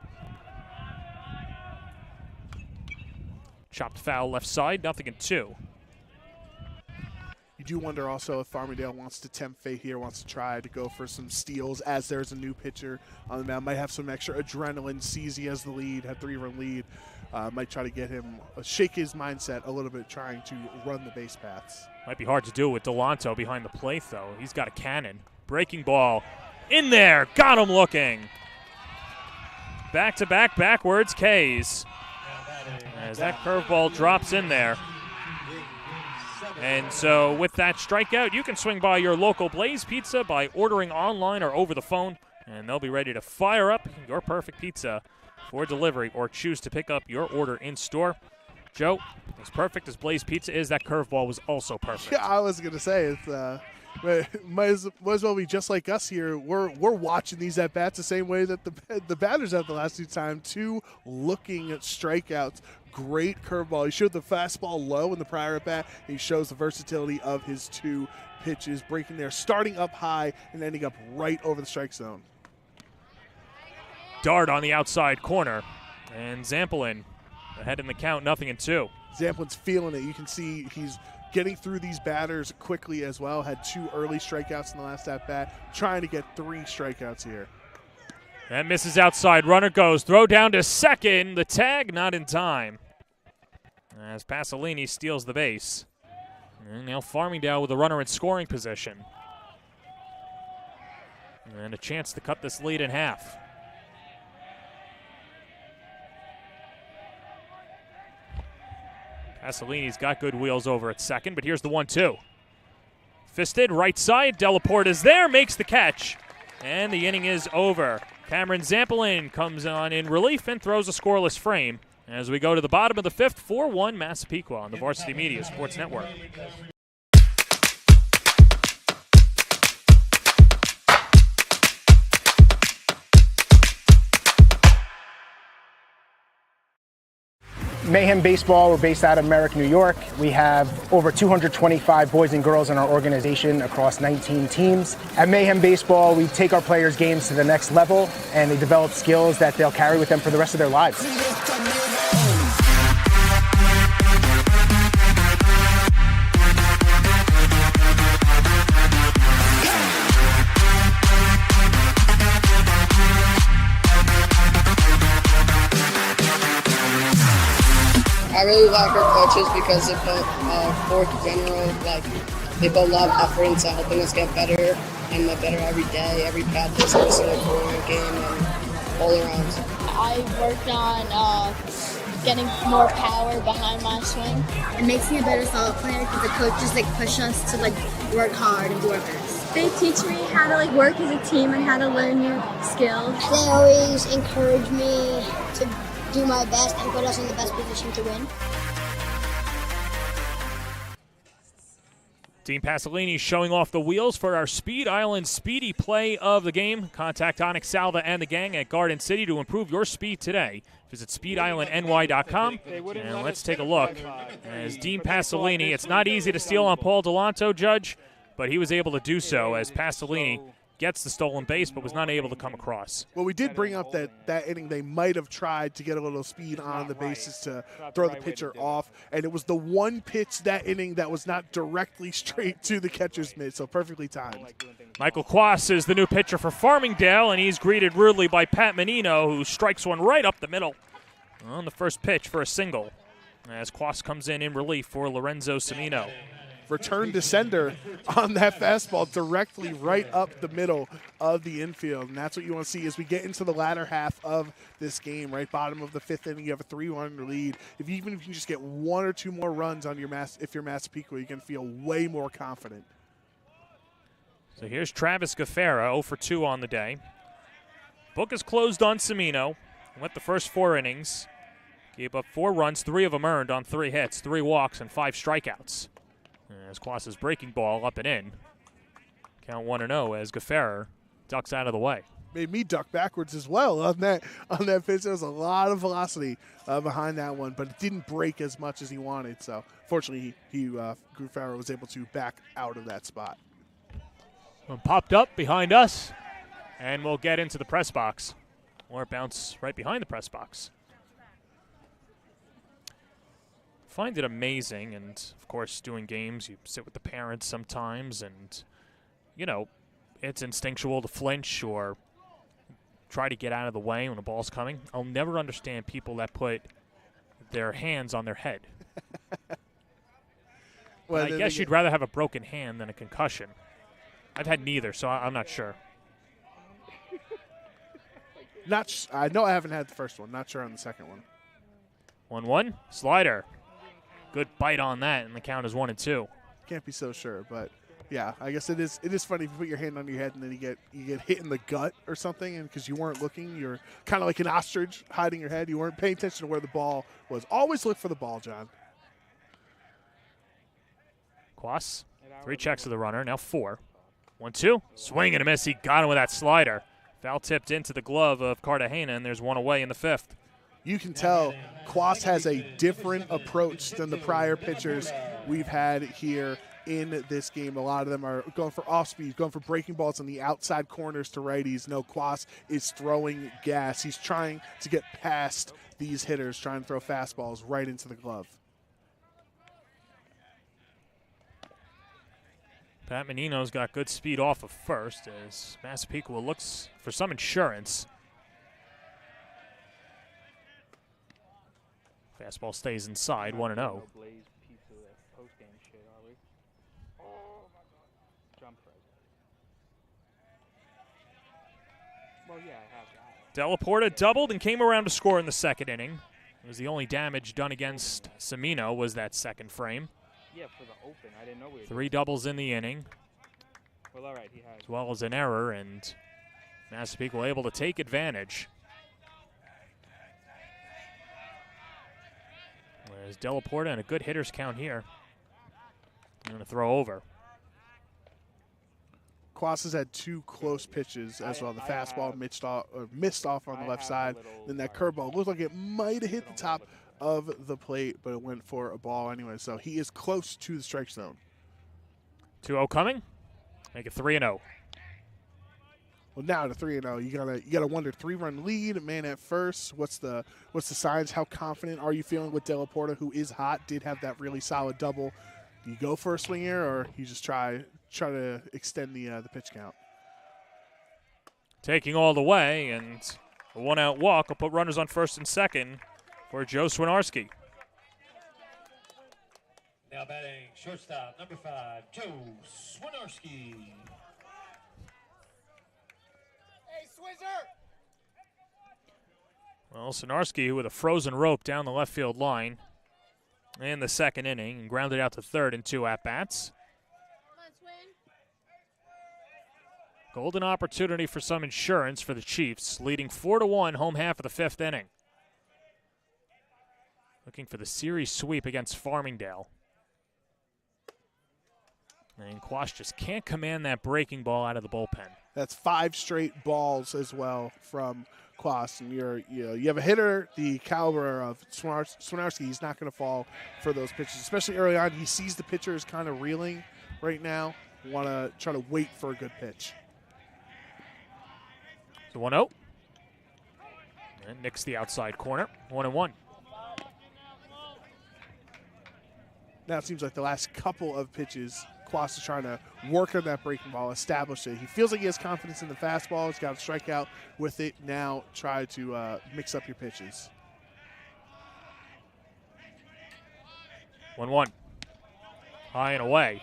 Chopped foul left side, 0-2. You do wonder also if Farmingdale wants to tempt fate here, wants to try to go for some steals as there's a new pitcher on the mound. Might have some extra adrenaline, sees he has the lead, had 3-run lead. Might try to get him, shake his mindset a little bit, trying to run the base paths. Might be hard to do with Delanto behind the plate, though. He's got a cannon. Breaking ball in there. Got him looking. Back-to-back backwards Ks. As that curveball drops in there. And so with that strikeout, you can swing by your local Blaze Pizza by ordering online or over the phone, and they'll be ready to fire up your perfect pizza for delivery, or choose to pick up your order in store. Joe, as perfect as Blaze Pizza is, that curveball was also perfect. Yeah, I was going to say, it's might as well be just like us here. We're watching these at-bats the same way that the batters have the last 2 times. 2 looking at strikeouts. Great curveball. He showed the fastball low in the prior at-bat. He shows the versatility of his 2 pitches, breaking there, starting up high and ending up right over the strike zone. Dart on the outside corner, and Zampolin ahead in the count, 0-2. Zamplin's feeling it. You can see he's getting through these batters quickly as well. Had 2 early strikeouts in the last at-bat, trying to get 3 strikeouts here. That misses outside. Runner goes. Throw down to second. The tag not in time, as Pasolini steals the base. And now Farmingdale with a runner in scoring position. And a chance to cut this lead in half. Pasolini's got good wheels over at second, but here's the 1-2. Fisted, right side. Delaporte is there, makes the catch. And the inning is over. Cameron Zampolin comes on in relief and throws a scoreless frame. As we go to the bottom of the fifth, 4-1 Massapequa on the Varsity Media Sports Network. Mayhem Baseball, we're based out of Merrick, New York. We have over 225 boys and girls in our organization across 19 teams. At Mayhem Baseball, we take our players' games to the next level, and they develop skills that they'll carry with them for the rest of their lives. I really like our coaches because they put forth general, they put a lot of effort into helping us get better and better every day, every practice, every single game, and all around. I worked on getting more power behind my swing. It makes me a better solid player because the coaches push us to work hard and do our best. They teach me how to work as a team and how to learn new skills. They always encourage me to do my best and put us in the best position to win. Dean Pasolini showing off the wheels for our Speed Island speedy play of the game. Contact Onyx Salva and the gang at Garden City to improve your speed today. Visit speedislandny.com, and let's take a look. As Dean Pasolini, it's not easy to steal on Paul Delanto, Judge, but he was able to do so as Pasolini gets the stolen base but was not able to come across. Well, we did bring up that inning they might have tried to get a little speed on the bases to throw the pitcher off, and it was the one pitch that inning that was not directly straight to the catcher's mitt, so perfectly timed. Michael Quas is the new pitcher for Farmingdale, and he's greeted rudely by Pat Menino, who strikes one right up the middle on the first pitch for a single, as Quas comes in relief for Lorenzo Semino. Return to sender on that fastball directly right up the middle of the infield. And that's what you want to see as we get into the latter half of this game, right? Bottom of the fifth inning, you have a 3-1 lead. Even if you just get one or two more runs on if you're Massapequa, you can feel way more confident. So here's Travis Gaffera, 0 for 2 on the day. Book is closed on Semino. Went the first 4 innings. Gave up 4 runs, 3 of them earned on 3 hits, 3 walks, and 5 strikeouts. As Quas' breaking ball up and in. Count 1-0 as Gaffera ducks out of the way. Made me duck backwards as well on that pitch. There was a lot of velocity behind that one, but it didn't break as much as he wanted. So fortunately, Gaffera was able to back out of that spot. Popped up behind us, and we'll get into the press box. Or bounce right behind the press box. Find it amazing, and of course doing games you sit with the parents sometimes, and it's instinctual to flinch or try to get out of the way when a ball's coming. I'll never understand people that put their hands on their head. Well, I guess you'd rather have a broken hand than a concussion. I've had neither, so I'm not sure. I know I haven't had the first one. Not sure on the second one. 1-1, slider. Good bite on that, and the count is 1-2. Can't be so sure, but yeah, I guess it is funny if you put your hand on your head and then you get hit in the gut or something, and because you weren't looking, you're kind of like an ostrich hiding your head. You weren't paying attention to where the ball was. Always look for the ball, John. Quas, 3 checks to the runner, now 4. 1-2, swing and a miss. He got him with that slider. Foul tipped into the glove of Cartagena, and there's one away in the 5th. You can tell Quas has a different approach than the prior pitchers we've had here in this game. A lot of them are going for off-speed, going for breaking balls on the outside corners to righties. No, Quas is throwing gas. He's trying to get past these hitters, trying to throw fastballs right into the glove. Pat Menino's got good speed off of first as Massapequa looks for some insurance. Fastball stays inside, 1-0. Well, yeah, I have that. Della Porta doubled and came around to score in the second inning. It was the only damage done against Semino was that second frame. Yeah, for the open. I didn't know we were 3 doubles in the inning. Well, all right, he has. As well as an error, and Massapequa able to take advantage. Whereas Della Porta in a good hitter's count here. I'm going to throw over. Quas has had 2 close pitches as well. The fastball missed off on the left side. Then that curveball looked like it might have hit the top of the plate, but it went for a ball anyway. So he is close to the strike zone. 2-0 coming. Make it 3-0. Well, now to 3-0, you gotta wonder, 3-run lead, man at first. What's the signs? How confident are you feeling with Della Porta, who is hot? Did have that really solid double. Do you go for a swing here, or you just try to extend the pitch count? Taking all the way, and a 1-out walk will put runners on first and second for Joe Swinarski. Now batting shortstop, number 5, Joe Swinarski. Hey, Swizzer! Well, Swinarski with a frozen rope down the left field line in the second inning and grounded out to third in 2 at-bats. Golden opportunity for some insurance for the Chiefs, leading 4-1 home half of the 5th inning. Looking for the series sweep against Farmingdale. And Quash just can't command that breaking ball out of the bullpen. That's 5 straight balls as well from Quas, and you have a hitter the caliber of Swinarski. He's not going to fall for those pitches, especially early on. He sees the pitcher is kind of reeling right now. Want to try to wait for a good pitch. So 1-0. And nicks the outside corner. 1-1. Now it seems like the last couple of pitches, Quas is trying to work on that breaking ball, establish it. He feels like he has confidence in the fastball. He's got a strikeout with it. Now try to mix up your pitches. 1-1. High and away.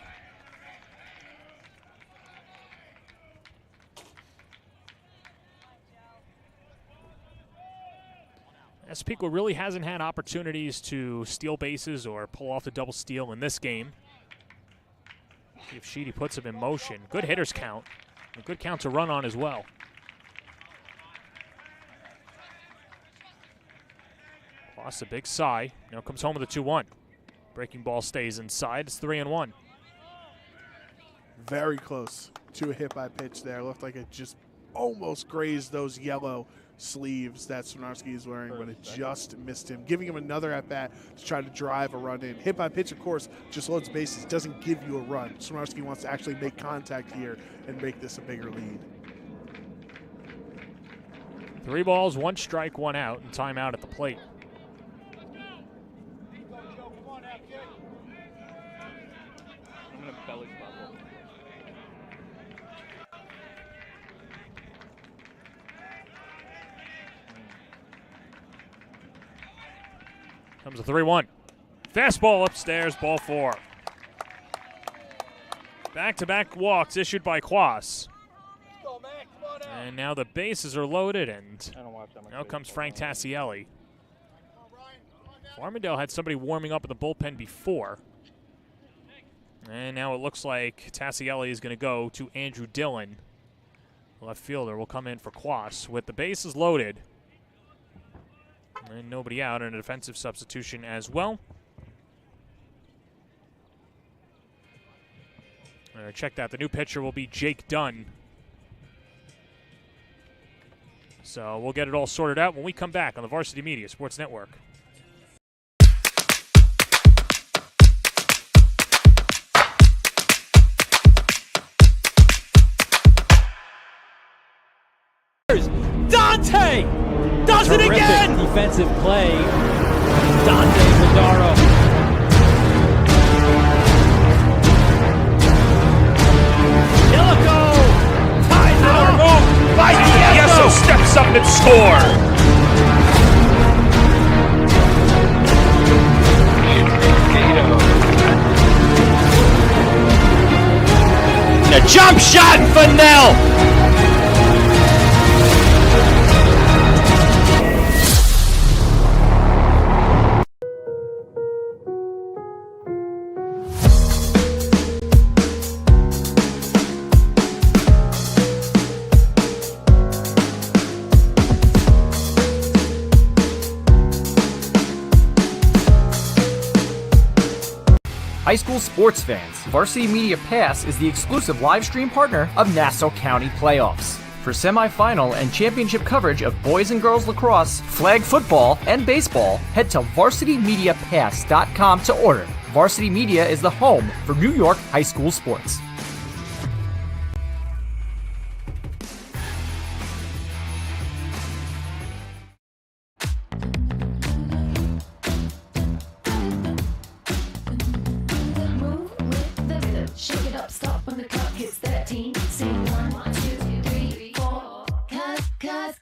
Massapequa really hasn't had opportunities to steal bases or pull off the double steal in this game. See if Sheedy puts him in motion. Good hitter's count. A good count to run on as well. Lost a big sigh. Now comes home with a 2-1. Breaking ball stays inside. It's 3-1. Very close to a hit by pitch there. Looked like it just almost grazed those yellow sleeves that Swinarski is wearing, but it just missed him, giving him another at-bat to try to drive a run in. Hit by pitch, of course, just loads bases, doesn't give you a run. Swinarski wants to actually make contact here and make this a bigger lead. 3 balls, 1 strike, 1 out, and timeout at the plate. I'm going to belly bubble. Comes a 3-1. Fastball upstairs, ball 4. Back-to-back walks issued by Quas. And now the bases are loaded, and now comes Frank Tassielli. Farmingdale had somebody warming up in the bullpen before. And now it looks like Tassielli is going to go to Andrew Dillon. The left fielder will come in for Quas with the bases loaded. And nobody out, and a defensive substitution as well. Check that. The new pitcher will be Jake Dunn. So we'll get it all sorted out when we come back on the Varsity Media Sports Network. Dante does it again! Defensive play. Dante Zadaro. Yellow ties our move by Yeso steps up and scores. A jump shot for Nell. high school sports fans, Varsity Media Pass is the exclusive live stream partner of Nassau County Playoffs. For semifinal and championship coverage of boys and girls lacrosse, flag football, and baseball, head to varsitymediapass.com to order. Varsity Media is the home for New York high school sports. Shake it up, stop when the clock hits 13. Sing 1, 2, 3, 4. Cause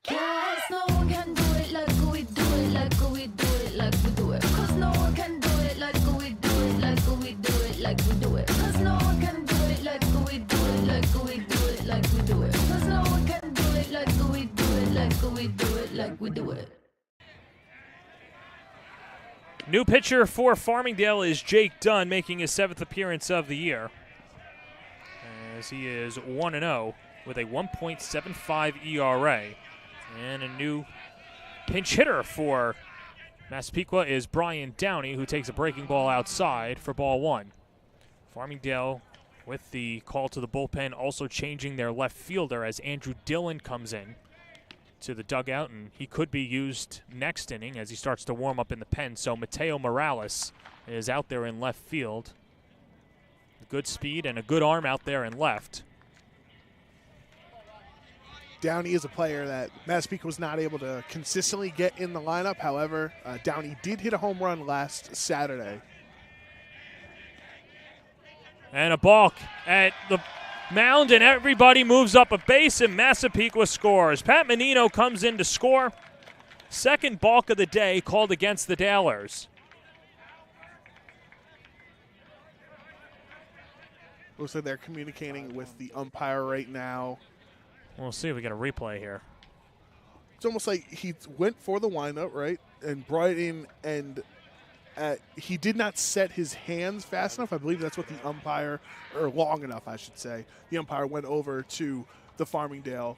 no one can do it like we do it, like we do it, like we do it. Cause no one can do it like we do it, like we do it, like we do it. Cause no one can do it like we do it, like we do it, like we do it. Cause no one can do it like we do it, like we do it, like we do it. New pitcher for Farmingdale is Jake Dunn, making his 7th appearance of the year, as he is 1-0 with a 1.75 ERA. And a new pinch hitter for Massapequa is Brian Downey, who takes a breaking ball outside for ball 1. Farmingdale, with the call to the bullpen, also changing their left fielder as Andrew Dillon comes in to the dugout, and he could be used next inning as he starts to warm up in the pen. So Mateo Morales is out there in left field. Good speed and a good arm out there in left. Downey is a player that Massapequa was not able to consistently get in the lineup. However, Downey did hit a home run last Saturday. And a balk at the mound, and everybody moves up a base, and Massapequa scores. Pat Menino comes in to score. Second balk of the day called against the Dalers. Looks like they're communicating with the umpire right now. We'll see if we get a replay here. It's almost like he went for the windup, right, and brought it in, and he did not set his hands fast enough. I believe that's what the umpire, or long enough, I should say. The umpire went over to the Farmingdale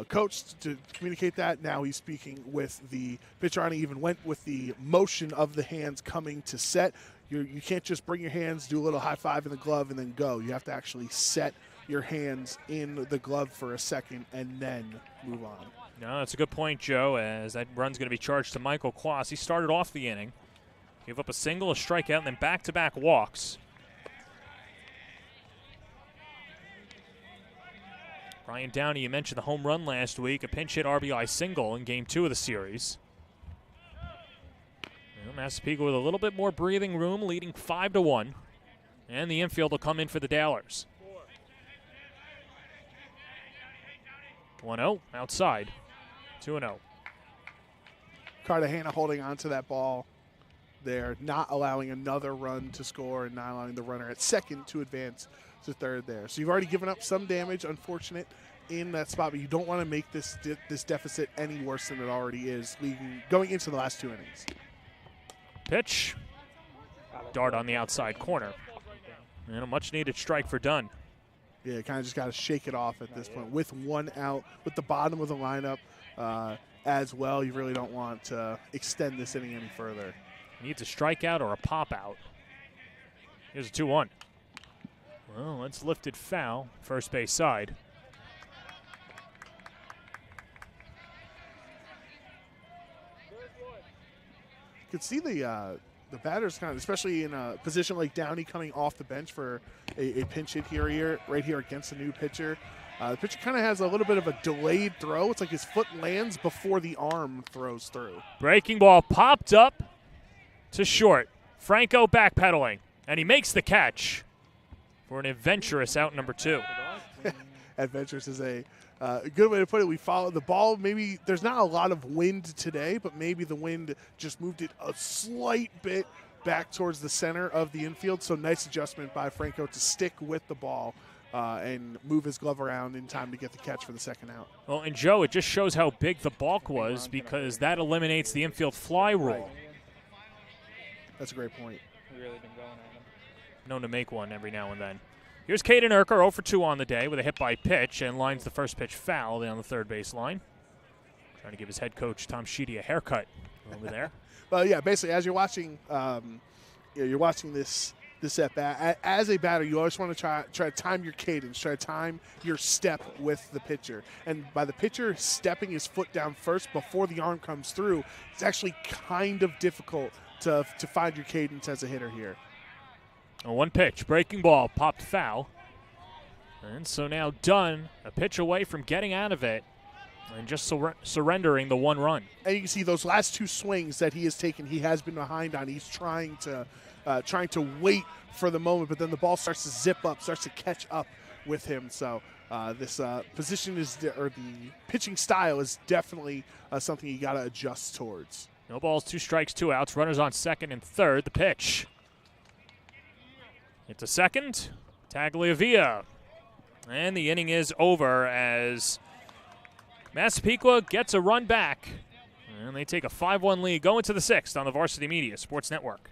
coach to communicate that. Now he's speaking with the pitcher, and he even went with the motion of the hands coming to set. You can't just bring your hands, do a little high five in the glove, and then go. You have to actually set your hands in the glove for a second and then move on. No, that's a good point, Joe, as that run's going to be charged to Michael Quas. He started off the inning, gave up a single, a strikeout, and then back-to-back walks. Brian Downey, you mentioned the home run last week, a pinch hit RBI single in Game 2 of the series. Massapequa with a little bit more breathing room, leading 5-1. And the infield will come in for the Dalers. 1-0 outside. 2-0. Cartagena holding on to that ball there, not allowing another run to score and not allowing the runner at second to advance to third there. So you've already given up some damage, unfortunate, in that spot, but you don't want to make this deficit any worse than it already is, going into the last 2 innings. Pitch. Dart on the outside corner. And a much-needed strike for Dunn. Yeah, kind of just got to shake it off at this point. With one out, with the bottom of the lineup as well, you really don't want to extend this inning any further. Needs a strikeout or a pop-out. Here's a 2-1. Well, it's lifted foul, first base side. You can see the batters kind of, especially in a position like Downey coming off the bench for a pinch hit right here against a new pitcher. The pitcher kind of has a little bit of a delayed throw. It's like his foot lands before the arm throws through. Breaking ball popped up to short. Franco backpedaling, and he makes the catch for an adventurous out number 2. Adventurous is a good way to put it. We follow the ball. Maybe there's not a lot of wind today, but maybe the wind just moved it a slight bit back towards the center of the infield. So nice adjustment by Franco to stick with the ball and move his glove around in time to get the catch for the second out. Well, and Joe, it just shows how big the balk was because that eliminates the infield fly rule. That's a great point. We've really been going at him. Known to make one every now and then. Here's Caden Urker, 0 for 2 on the day with a hit by pitch and lines the first pitch foul down the third base line. Trying to give his head coach, Tom Sheedy, a haircut over there. Well, yeah, basically, as you're watching, you're watching this this at bat. As a batter, you always want to try to time your cadence, try to time your step with the pitcher. And by the pitcher stepping his foot down first before the arm comes through, it's actually kind of difficult to find your cadence as a hitter here. One pitch, breaking ball, popped foul. And so now Dunn, a pitch away from getting out of it and just surrendering the 1 run. And you can see those last 2 swings that he has taken, he has been behind on. He's trying to wait for the moment, but then the ball starts to zip up, starts to catch up with him. So this position or the pitching style is definitely something you got to adjust towards. No balls, 2 strikes, 2 outs. Runners on second and third. The pitch. It's a second. Tagliavia. And the inning is over as Massapequa gets a run back. And they take a 5-1 lead going to the 6th on the Varsity Media Sports Network.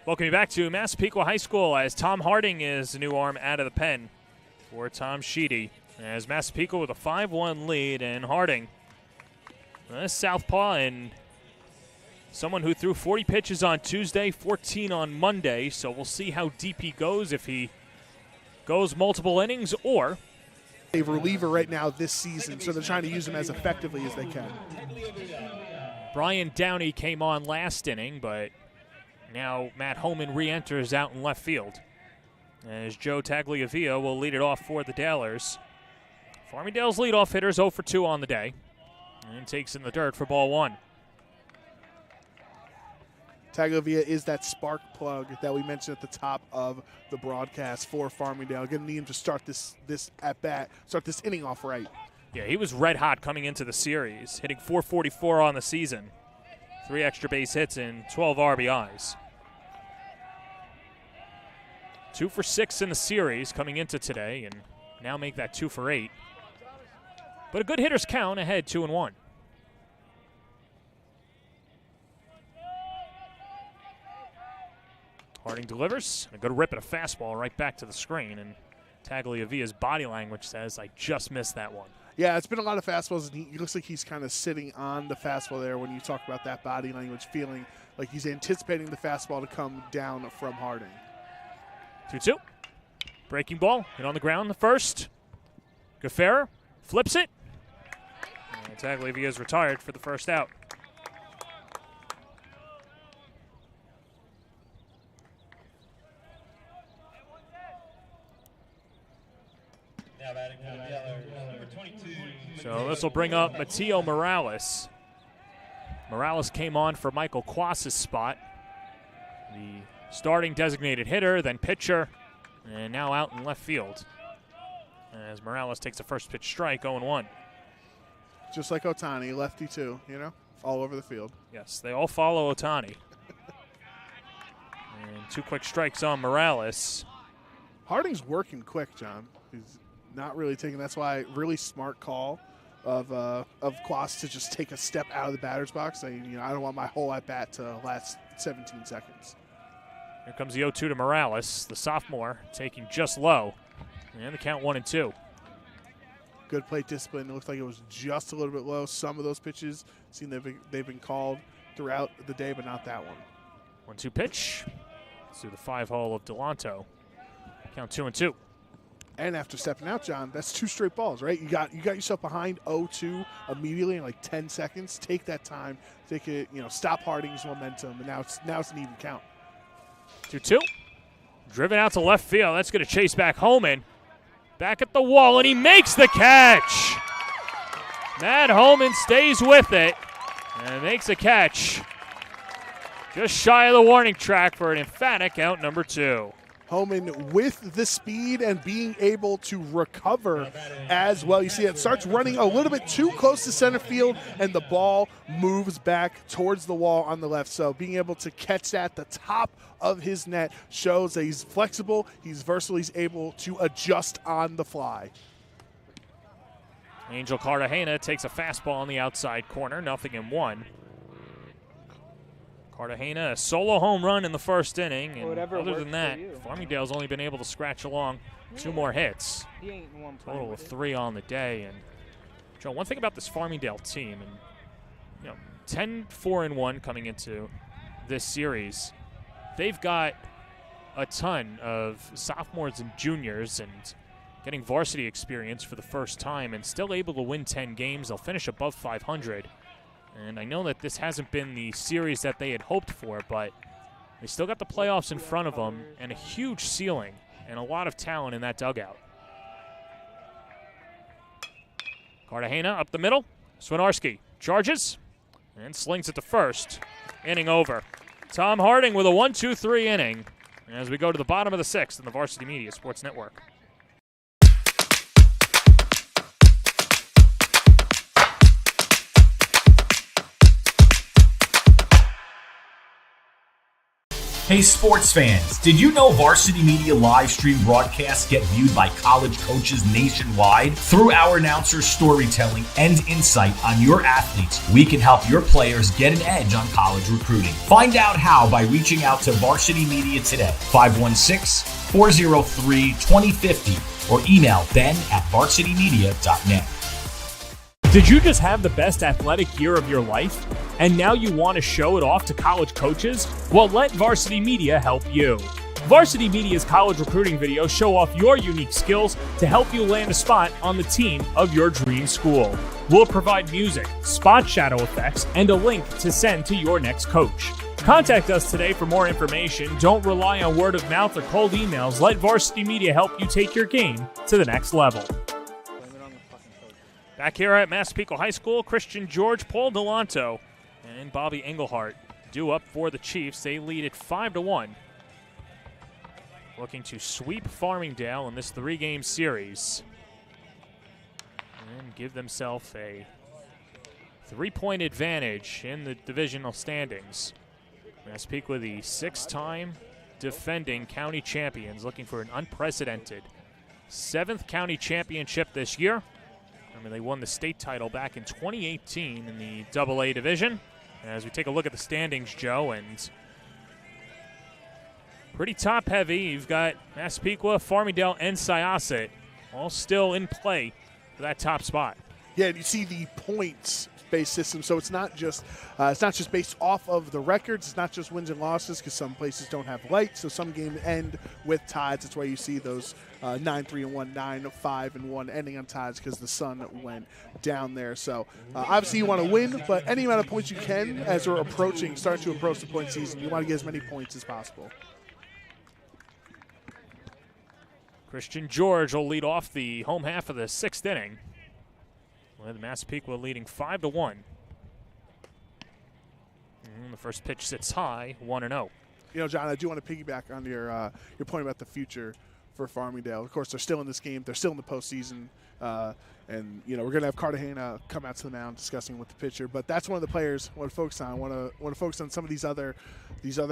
Welcome you back to Massapequa High School as Tom Harding is the new arm out of the pen for Tom Sheedy. As Massapequa with a 5-1 lead, and Harding, southpaw and someone who threw 40 pitches on Tuesday, 14 on Monday. So we'll see how deep he goes, if he goes multiple innings or a reliever right now this season, so they're trying to use him as effectively as they can. Brian Downey came on last inning, but now Matt Homan re-enters out in left field as Joe Tagliavia will lead it off for the Dalers. Farmingdale's leadoff hitter's 0 for 2 on the day and takes in the dirt for ball 1. Tagliavia is that spark plug that we mentioned at the top of the broadcast for Farmingdale. Going to need him to start this at-bat, start this inning off right. Yeah, he was red hot coming into the series, hitting .444 on the season. 3 extra base hits and 12 RBIs. 2 for 6 in the series coming into today, and now make that 2 for 8. But a good hitter's count ahead, 2-1. Harding delivers. A good rip at a fastball right back to the screen, and Tagliavia's body language says, I just missed that one. Yeah, it's been a lot of fastballs, and he looks like he's kind of sitting on the fastball there when you talk about that body language, feeling like he's anticipating the fastball to come down from Harding. 2-2. Breaking ball, hit on the ground the first. Gaffera flips it. And Tagliavia is retired for the first out. So this will bring up Mateo Morales. Morales came on for Michael Quas' spot. The starting designated hitter, then pitcher, and now out in left field. As Morales takes a first pitch strike, 0-1. Just like Otani, lefty too, all over the field. Yes, they all follow Otani. And 2 quick strikes on Morales. Harding's working quick, John. He's not really taking, that's why really smart call of Quas to just take a step out of the batter's box, saying, I don't want my whole at-bat to last 17 seconds. Here comes the 0-2 to Morales, the sophomore, taking just low. And the count 1-2. Good plate discipline. It looks like it was just a little bit low. Some of those pitches seem they've been called throughout the day, but not that one. 1-2 pitch. Through the 5-hole of Delanto. Count 2-2. And after stepping out, John, that's 2 straight balls, right? You got yourself behind 0-2 immediately in like 10 seconds. Take that time, take it, stop Harding's momentum, and now it's an even count. 2-2. Driven out to left field. That's going to chase back Homan. Back at the wall, and he makes the catch. Matt Homan stays with it and makes a catch. Just shy of the warning track for an emphatic out number 2. Homan with the speed and being able to recover as well. You see it starts running a little bit too close to center field, and the ball moves back towards the wall on the left. So being able to catch that at the top of his net shows that he's flexible, he's versatile, he's able to adjust on the fly. Angel Cartagena takes a fastball on the outside corner, 0-1. Cartagena, a solo home run in the first inning, and other than that, Farmingdale's only been able to scratch along 2 more hits. Total of 3 on the day. And Joe, one thing about this Farmingdale team, and 10-4-1 coming into this series, they've got a ton of sophomores and juniors and getting varsity experience for the first time, and still able to win 10 games. They'll finish above 500. And I know that this hasn't been the series that they had hoped for, but they still got the playoffs in front of them and a huge ceiling and a lot of talent in that dugout. Cartagena up the middle. Swinarski charges and slings it to first. Inning over. Tom Harding with a 1-2-3 inning as we go to the bottom of the 6th in the Varsity Media Sports Network. Hey sports fans, did you know Varsity Media live stream broadcasts get viewed by college coaches nationwide? Through our announcers' storytelling and insight on your athletes, we can help your players get an edge on college recruiting. Find out how by reaching out to Varsity Media today, 516-403-2050, or email ben@varsitymedia.net. Did you just have the best athletic year of your life, and now you want to show it off to college coaches? Well, let Varsity Media help you. Varsity Media's college recruiting videos show off your unique skills to help you land a spot on the team of your dream school. We'll provide music, spot shadow effects, and a link to send to your next coach. Contact us today for more information. Don't rely on word of mouth or cold emails. Let Varsity Media help you take your game to the next level. Back here at Massapequa High School, Christian George, Paul Delanto, and Bobby Engelhart due up for the Chiefs. They lead it 5-1. Looking to sweep Farmingdale in this 3-game series and give themselves a 3-point advantage in the divisional standings. Massapequa, the 6-time defending county champions, looking for an unprecedented 7th county championship this year. They won the state title back in 2018 in the AA division. As we take a look at the standings, Joe, and pretty top-heavy. You've got Massapequa, Farmingdale, and Syosset all still in play for that top spot. Yeah, and you see the points-based system, so it's not just based off of the records. It's not just wins and losses, because some places don't have lights, so some games end with ties. That's why you see those 9-3-1, 9-5-1 ending on ties, because the sun went down there. So obviously you want to win, but any amount of points you can as we're starting to approach the point season, you want to get as many points as possible. Christian George will lead off the home half of the 6th inning, with Massapequa leading 5-1. The first pitch sits high, 1-0. John, I do want to piggyback on your point about the future for Farmingdale. Of course, they're still in this game. They're still in the postseason. And we're going to have Cartagena come out to the mound discussing with the pitcher. But that's one of the players I want to focus on. I want to focus on some of these other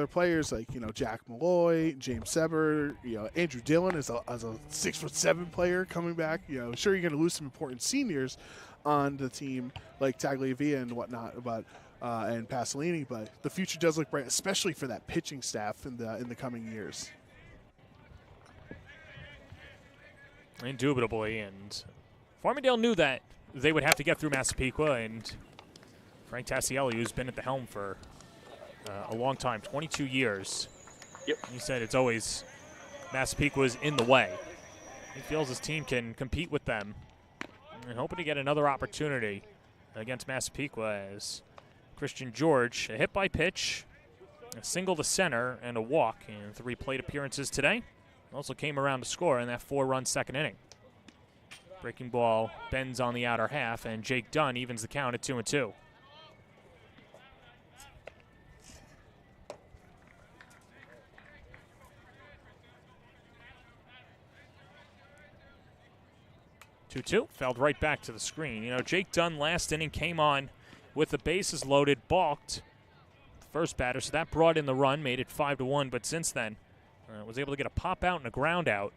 players, like, Jack Malloy, James Seber, Andrew Dillon as a 6'7" player coming back. Sure, you're going to lose some important seniors on the team like Tagliavia and whatnot, but and Pasolini, but the future does look bright, especially for that pitching staff in the coming years. Indubitably, and Farmingdale knew that they would have to get through Massapequa, and Frank Tassielli, who's been at the helm for a long time, 22 years. Yep. He said it's always Massapequa's in the way. He feels his team can compete with them. And hoping to get another opportunity against Massapequa as Christian George, a hit by pitch, a single to center, and a walk in 3 plate appearances today. Also came around to score in that 4-run second inning. Breaking ball bends on the outer half, and Jake Dunn evens the count at 2-2. Felled right back to the screen. You know, Jake Dunn last inning came on with the bases loaded, balked the first batter, so that brought in the run, made it 5-1. But since then, was able to get a pop out and a ground out.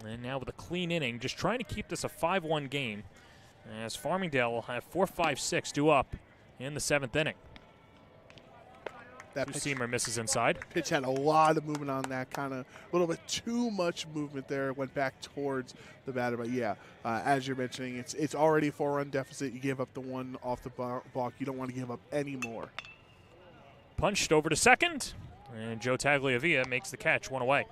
And now with a clean inning, just trying to keep this a 5-1 game, as Farmingdale will have 4-5-6 due up in the 7th inning. That Two-seamer misses inside. Pitch had a lot of movement on that, kind of a little bit too much movement there. Went back towards the batter, but yeah, as you're mentioning, it's already a 4-run deficit. You gave up the one off the balk. You don't want to give up any more. Punched over to second, and Joe Tagliavia makes the catch, 1 away.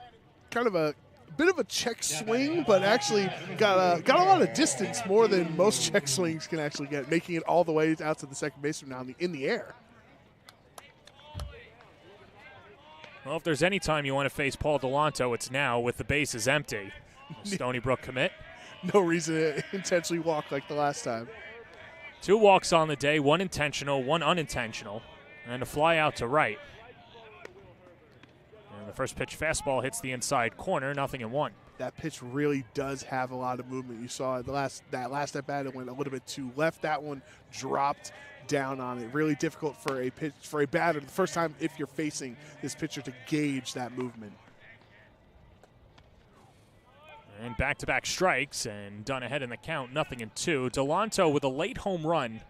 Kind of a bit of a check swing, but actually got a lot of distance, more than most check swings can actually get, making it all the way out to the second baseman now in the air. Well, if there's any time you want to face Paul Delanto, it's now with the bases empty. Stony Brook commit. No reason to intentionally walk like the last time. 2 walks on the day, 1 intentional, 1 unintentional, and a fly out to right. And the first pitch fastball hits the inside corner, 0-1. That pitch really does have a lot of movement. You saw it that last at bat, it went a little bit too left. That one dropped down on it. Really difficult for a batter the first time if you're facing this pitcher to gauge that movement. And back-to-back strikes, and Dunn ahead in the count, 0-2. Delanto with a late home run,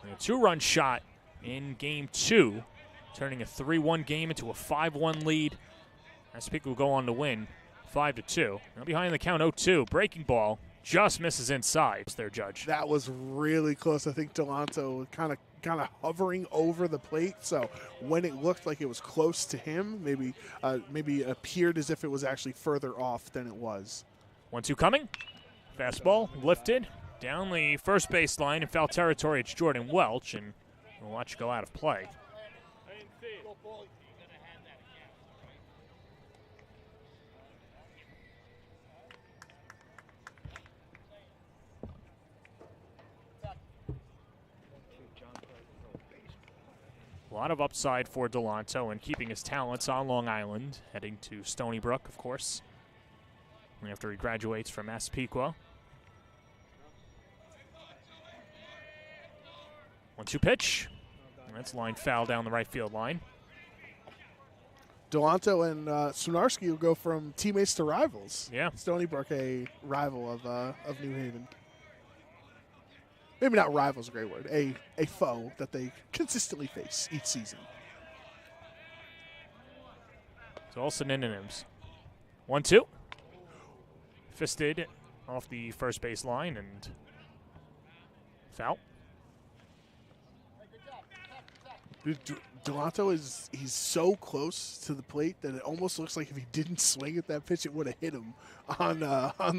a 2-run shot in Game 2, turning a 3-1 game into a 5-1 lead. Massapequa will go on to win 5-2. Now behind the count, 0-2. Breaking ball just misses inside. It's their judge. That was really close. I think Delanto kind of hovering over the plate. So when it looked like it was close to him, maybe it appeared as if it was actually further off than it was. 1-2 coming. Fastball lifted down the first base line in foul territory. It's Jordan Welch, and we'll watch it go out of play. A lot of upside for Delanto and keeping his talents on Long Island, heading to Stony Brook, of course, after he graduates from Massapequa. 1-2 pitch. That's line foul down the right field line. Delanto and Sunarski will go from teammates to rivals. Yeah. Stony Brook, a rival of New Haven. Maybe not rival's a great word. A foe that they consistently face each season. It's all synonyms. 1-2. Fisted off the first base line and foul. Delanto he's so close to the plate that it almost looks like if he didn't swing at that pitch, it would have hit him on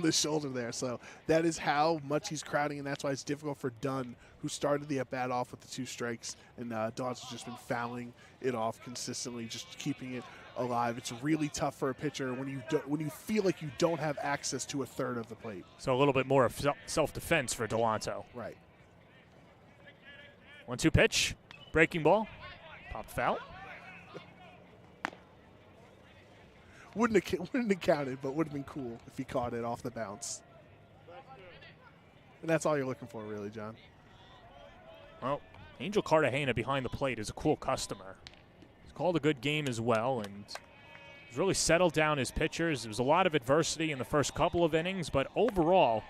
the shoulder there. So that is how much he's crowding, and that's why it's difficult for Dunn, who started the at-bat off with the 2 strikes, and Delanto's just been fouling it off consistently, just keeping it alive. It's really tough for a pitcher when you feel like you don't have access to a third of the plate. So a little bit more of self-defense for Delanto. Right. 1-2 pitch. Breaking ball. Pop foul. Wouldn't have counted, but would have been cool if he caught it off the bounce. And that's all you're looking for, really, John. Well, Angel Cartagena behind the plate is a cool customer. He's called a good game as well, and he's really settled down his pitchers. There was a lot of adversity in the first couple of innings, but overall,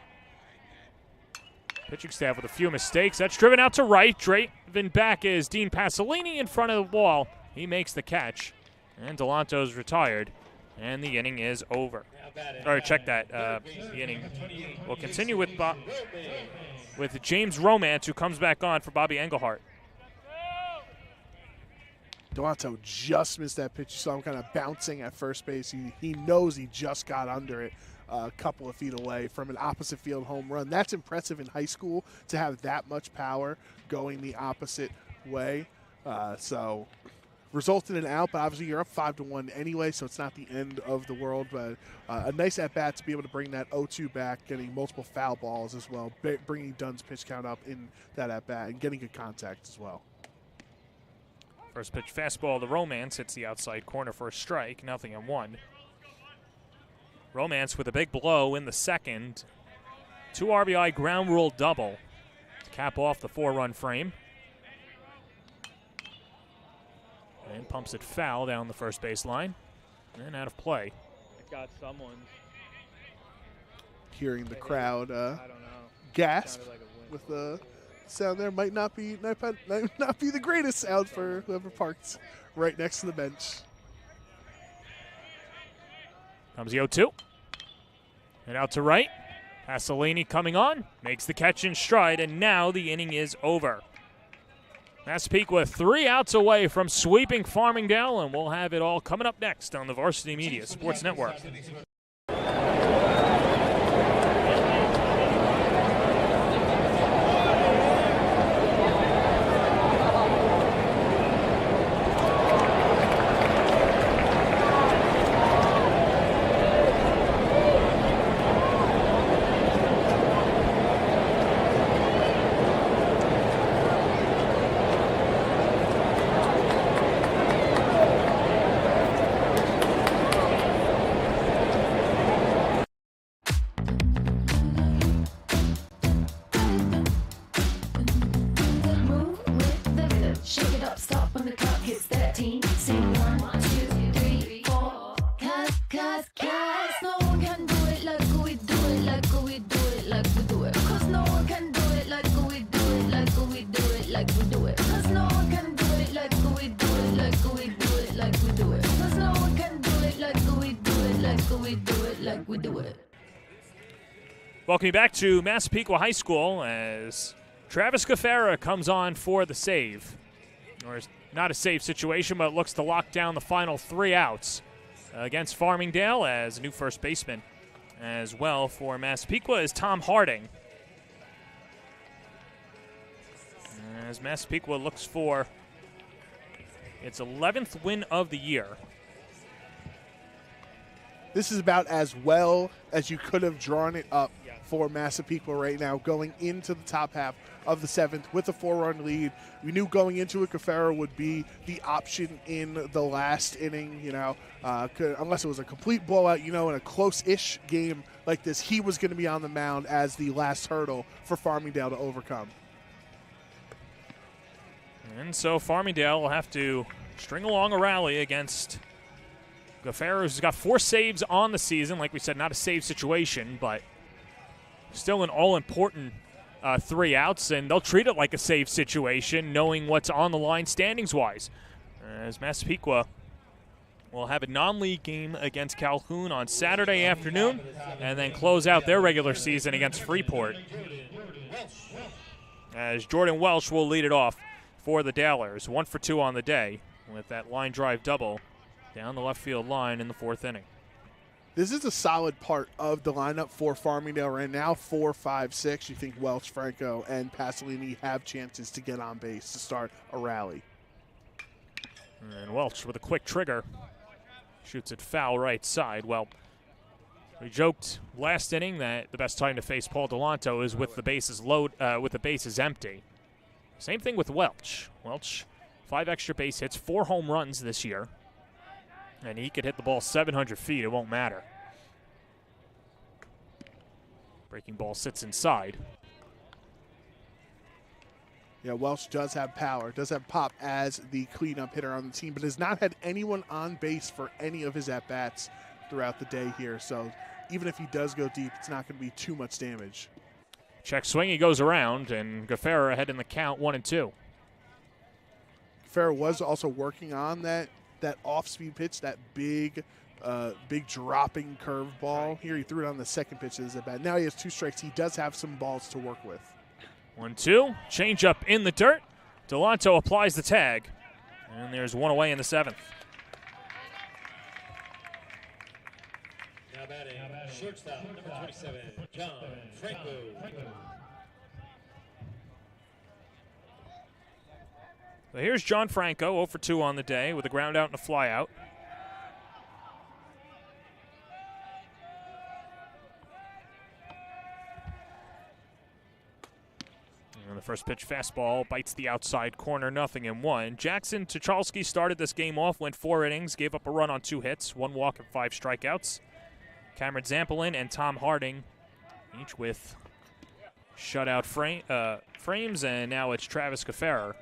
pitching staff with a few mistakes. That's driven out to right. Driven back is Dean Pasolini in front of the wall. He makes the catch. And Delanto's retired. And the inning is over. Or check that. The inning will continue with James Romance, who comes back on for Bobby Engelhardt. Delanto just missed that pitch. You saw him kind of bouncing at first base. He knows he just got under it a couple of feet away from an opposite field home run. That's impressive in high school to have that much power going the opposite way. So resulted in an out, but obviously you're up 5-1 anyway, so it's not the end of the world. But a nice at-bat to be able to bring that 0-2 back, getting multiple foul balls as well, bringing Dunn's pitch count up in that at-bat and getting good contact as well. First pitch fastball to Romance hits the outside corner for a strike, 0-1. Romance with a big blow in the second. 2 RBI ground rule double to cap off the 4-run frame. And pumps it foul down the first baseline and out of play. It got someone. Hearing the crowd I don't know. gasp Sounded like a with the sound there might not be the greatest sound for whoever parked right next to the bench. Comes the 0-2. And out to right. Pasolini coming on, makes the catch in stride, and now the inning is over. Massapequa 3 outs away from sweeping Farmingdale, and we'll have it all coming up next on the Varsity Media Sports Network. Welcome you back to Massapequa High School as Travis Gaffera comes on for the save. Or not a save situation, but looks to lock down the final 3 outs against Farmingdale as a new first baseman. As well for Massapequa is Tom Harding. As Massapequa looks for its 11th win of the year. This is about as well as you could have drawn it up for Massapequa right now, going into the top half of the 7th with a 4-run lead. We knew going into it, Gaffera would be the option in the last inning, unless it was a complete blowout, in a close-ish game like this, he was going to be on the mound as the last hurdle for Farmingdale to overcome. And so Farmingdale will have to string along a rally against Gaffera, who's got 4 saves on the season. Like we said, not a save situation, but still an all-important 3 outs, and they'll treat it like a save situation, knowing what's on the line standings-wise. As Massapequa will have a non-league game against Calhoun on Saturday afternoon, and then close out their regular season against Freeport. As Jordan Welsh will lead it off for the Dalers, 1 for 2 on the day, with that line drive double down the left field line in the 4th inning. This is a solid part of the lineup for Farmingdale right now. 4, 5, 6. You think Welch, Franco, and Pasolini have chances to get on base to start a rally. And Welch with a quick trigger. Shoots it foul right side. Well, we joked last inning that the best time to face Paul Delanto is with the bases empty. Same thing with Welch. Welch, 5 extra base hits, 4 home runs this year. And he could hit the ball 700 feet. It won't matter. Breaking ball sits inside. Yeah, Welsh does have power, does have pop as the cleanup hitter on the team, but has not had anyone on base for any of his at-bats throughout the day here. So even if he does go deep, it's not going to be too much damage. Check swing, he goes around, and Gaffera ahead in the count, 1-2. Gaffera was also working on that off-speed pitch, that big dropping curveball. Here he threw it on the second pitch of his at-bat. Now he has 2 strikes. He does have some balls to work with. 1-2, change up in the dirt. Delanto applies the tag, and there's 1 away in the 7th. shortstop, number 27, John Franco. So here's John Franco, 0 for 2 on the day with a ground out and a fly out. And the first pitch fastball bites the outside corner, 0-1. Jackson Tuchalski started this game off, went 4 innings, gave up a run on 2 hits, 1 walk and 5 strikeouts. Cameron Zampolin and Tom Harding, each with shutout frames, and now it's Travis Kefauver.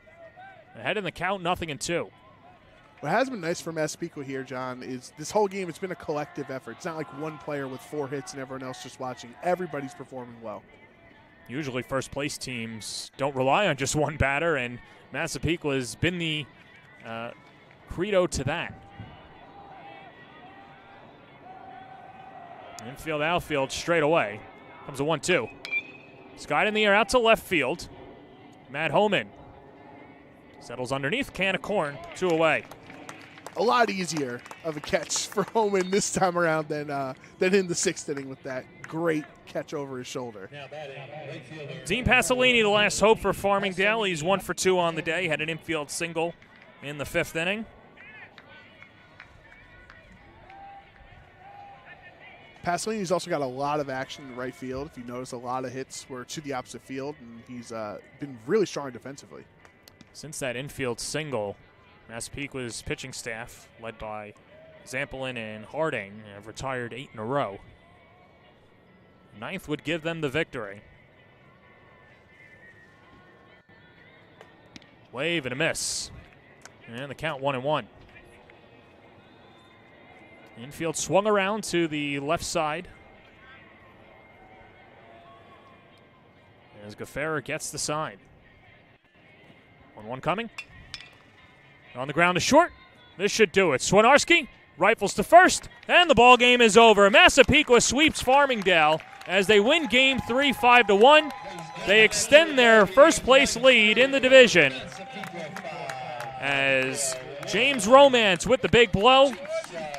Ahead in the count, 0-2. What has been nice for Massapequa here, John, is this whole game, it's been a collective effort. It's not like one player with 4 hits and everyone else just watching. Everybody's performing well. Usually first place teams don't rely on just one batter, and Massapequa has been the credo to that. Infield, outfield, straight away. Comes a 1-2. Skied in the air out to left field. Matt Homan settles underneath, can of corn, 2 away. A lot easier of a catch for Homan this time around than in the 6th inning with that great catch over his shoulder. Dean Pasolini, the last hope for Farmingdale. He's 1 for 2 on the day. Had an infield single in the 5th inning. Pasolini's also got a lot of action in the right field. If you notice, a lot of hits were to the opposite field, and he's been really strong defensively. Since that infield single, Massapequa's pitching staff, led by Zampolin and Harding, have retired 8 in a row. 9th would give them the victory. Wave and a miss. And the count 1-1. Infield swung around to the left side. As Kefauver gets the sign. 1-1 coming. On the ground to short. This should do it. Swinarski rifles to first, and the ball game is over. Massapequa sweeps Farmingdale as they win Game 3 5-1. They extend their first place lead in the division as James Romance with the big blow.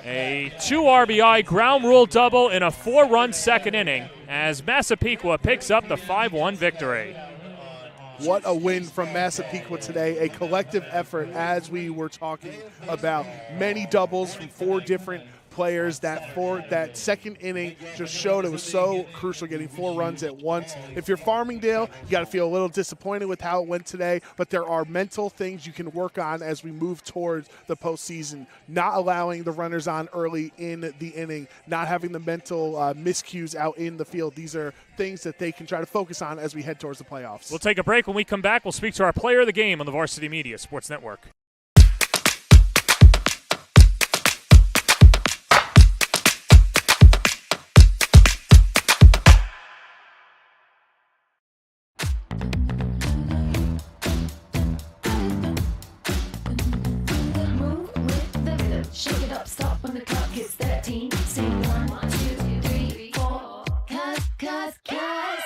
A 2 RBI ground rule double in a 4-run 2nd inning as Massapequa picks up the 5-1 victory. What a win from Massapequa today. A collective effort, as we were talking about. Many doubles from 4 different players. That 2nd inning just showed it was so crucial, getting 4 runs at once. If you're Farmingdale, you got to feel a little disappointed with how it went today, but there are mental things you can work on as we move towards the postseason. Not allowing the runners on early in the inning, not having the mental miscues out in the field. These are things that they can try to focus on as we head towards the playoffs. We'll take a break. When we come back, we'll speak to our player of the game on the Varsity Media Sports Network. Shake it up, stop when the clock hits 13. Sing 1, 2, 3, 4. Cause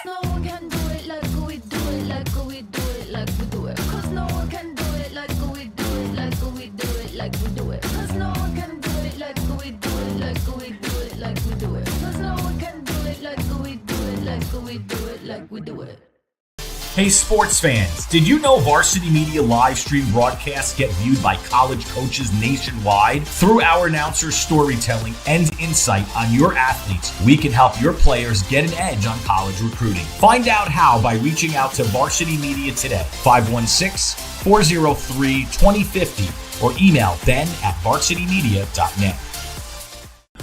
no one can do it like we do it, like we do it, like we do it. Cause no one can do it like we do it, like we do it, like we do it. Cause no one can do it like we do it, like we do it, like we do it. Cause no one can do it like we do it, like we do it, like we do it. Hey sports fans, did you know Varsity Media live stream broadcasts get viewed by college coaches nationwide? Through our announcers' storytelling and insight on your athletes, we can help your players get an edge on college recruiting. Find out how by reaching out to Varsity Media today, 516-403-2050, or email ben@varsitymedia.net.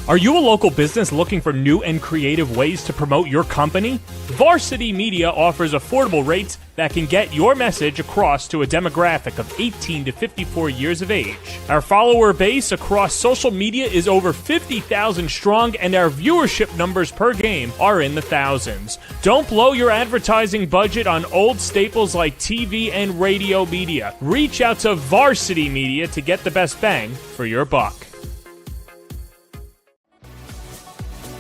Are you a local business looking for new and creative ways to promote your company? Varsity Media offers affordable rates that can get your message across to a demographic of 18 to 54 years of age. Our follower base across social media is over 50,000 strong, and our viewership numbers per game are in the thousands. Don't blow your advertising budget on old staples like TV and radio media. Reach out to Varsity Media to get the best bang for your buck.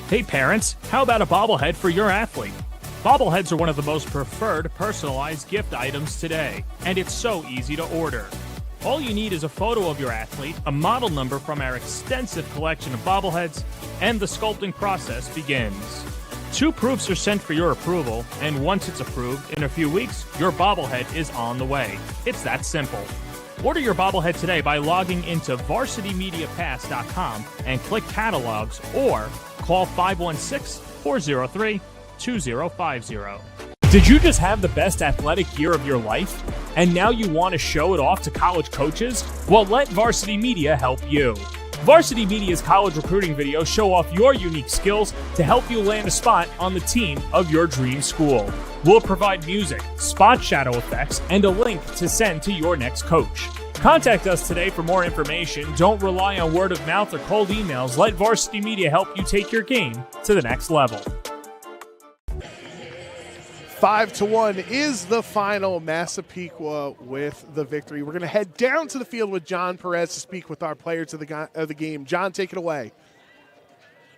Hey parents, how about a bobblehead for your athlete? Bobbleheads are one of the most preferred personalized gift items today, and it's so easy to order. All you need is a photo of your athlete, a model number from our extensive collection of bobbleheads, and the sculpting process begins. 2 proofs are sent for your approval, and once it's approved, in a few weeks, your bobblehead is on the way. It's that simple. Order your bobblehead today by logging into varsitymediapass.com and click catalogs, or call 516-403-2050. Did you just have the best athletic year of your life, and now you want to show it off to college coaches? Well, let Varsity Media help you. Varsity Media's college recruiting videos show off your unique skills to help you land a spot on the team of your dream school. We'll provide music, spot shadow effects, and a link to send to your next coach. Contact us today for more information. Don't rely on word of mouth or cold emails. Let Varsity Media help you take your game to the next level. 5-1 is the final. Massapequa with the victory. We're going to head down to the field with John Perez to speak with our players of the game. John, take it away.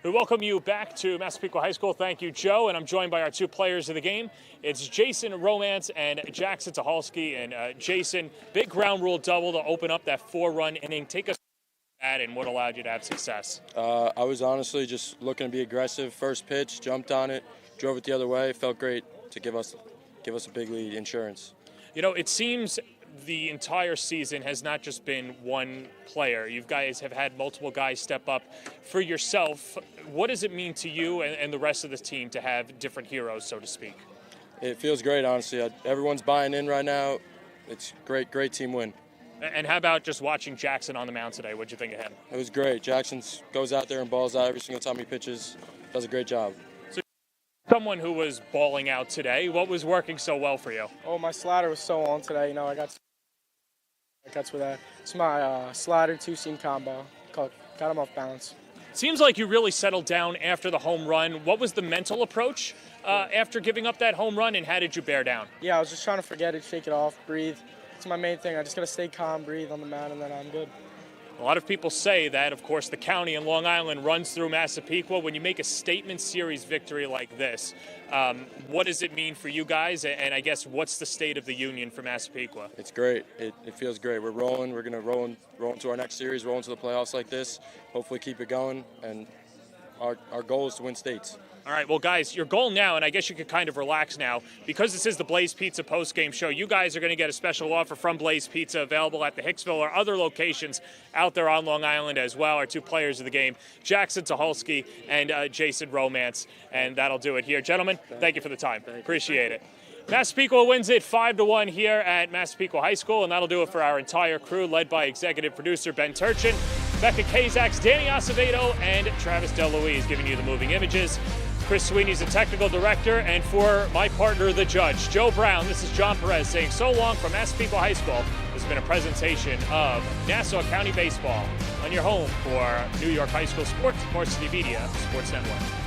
We welcome you back to Massapequa High School. Thank you, Joe. And I'm joined by our 2 players of the game. It's Jason Romance and Jackson Tucholsky. And Jason, big ground rule double to open up that 4-run inning. Take us at and what allowed you to have success. I was honestly just looking to be aggressive. First pitch, jumped on it, drove it the other way. Felt great to give us a big lead. Insurance. You know, it seems the entire season has not just been one player. You guys have had multiple guys step up. For yourself, what does it mean to you and the rest of the team to have different heroes, so to speak? It feels great, honestly. Everyone's buying in right now. It's great team win. And how about just watching Jackson on the mound today? What'd you think of him? It was great. Jackson goes out there and balls out every single time he pitches. Does a great job. Someone who was balling out today, what was working so well for you? Oh, my slider was so on today. You know, I got with that. It's my slider 2-seam combo. Got him off balance. Seems like you really settled down after the home run. What was the mental approach after giving up that home run, and how did you bear down? Yeah, I was just trying to forget it, shake it off, breathe. It's my main thing. I just got to stay calm, breathe on the mound, and then I'm good. A lot of people say that, of course, the county and Long Island runs through Massapequa. When you make a statement series victory like this, what does it mean for you guys? And I guess what's the state of the union for Massapequa? It's great. It feels great. We're rolling. We're going to roll into our next series, roll into the playoffs like this, hopefully keep it going. And our goal is to win states. All right, well, guys, your goal now, and I guess you could kind of relax now, because this is the Blaze Pizza postgame show, you guys are going to get a special offer from Blaze Pizza available at the Hicksville or other locations out there on Long Island as well. Our 2 players of the game, Jackson Tucholsky and Jason Romance, and that'll do it here. Gentlemen, thank you for the time. Appreciate it. Massapequa wins it 5-1 here at Massapequa High School, and that'll do it for our entire crew, led by executive producer Ben Turchin, Becca Kazaks, Danny Acevedo, and Travis DeLuise, giving you the moving images. Chris Sweeney's the technical director, and for my partner, the judge, Joe Brown, this is John Perez saying so long from Massapequa High School. This has been a presentation of Nassau County Baseball on your home for New York High School sports, Varsity Media, Sports Network.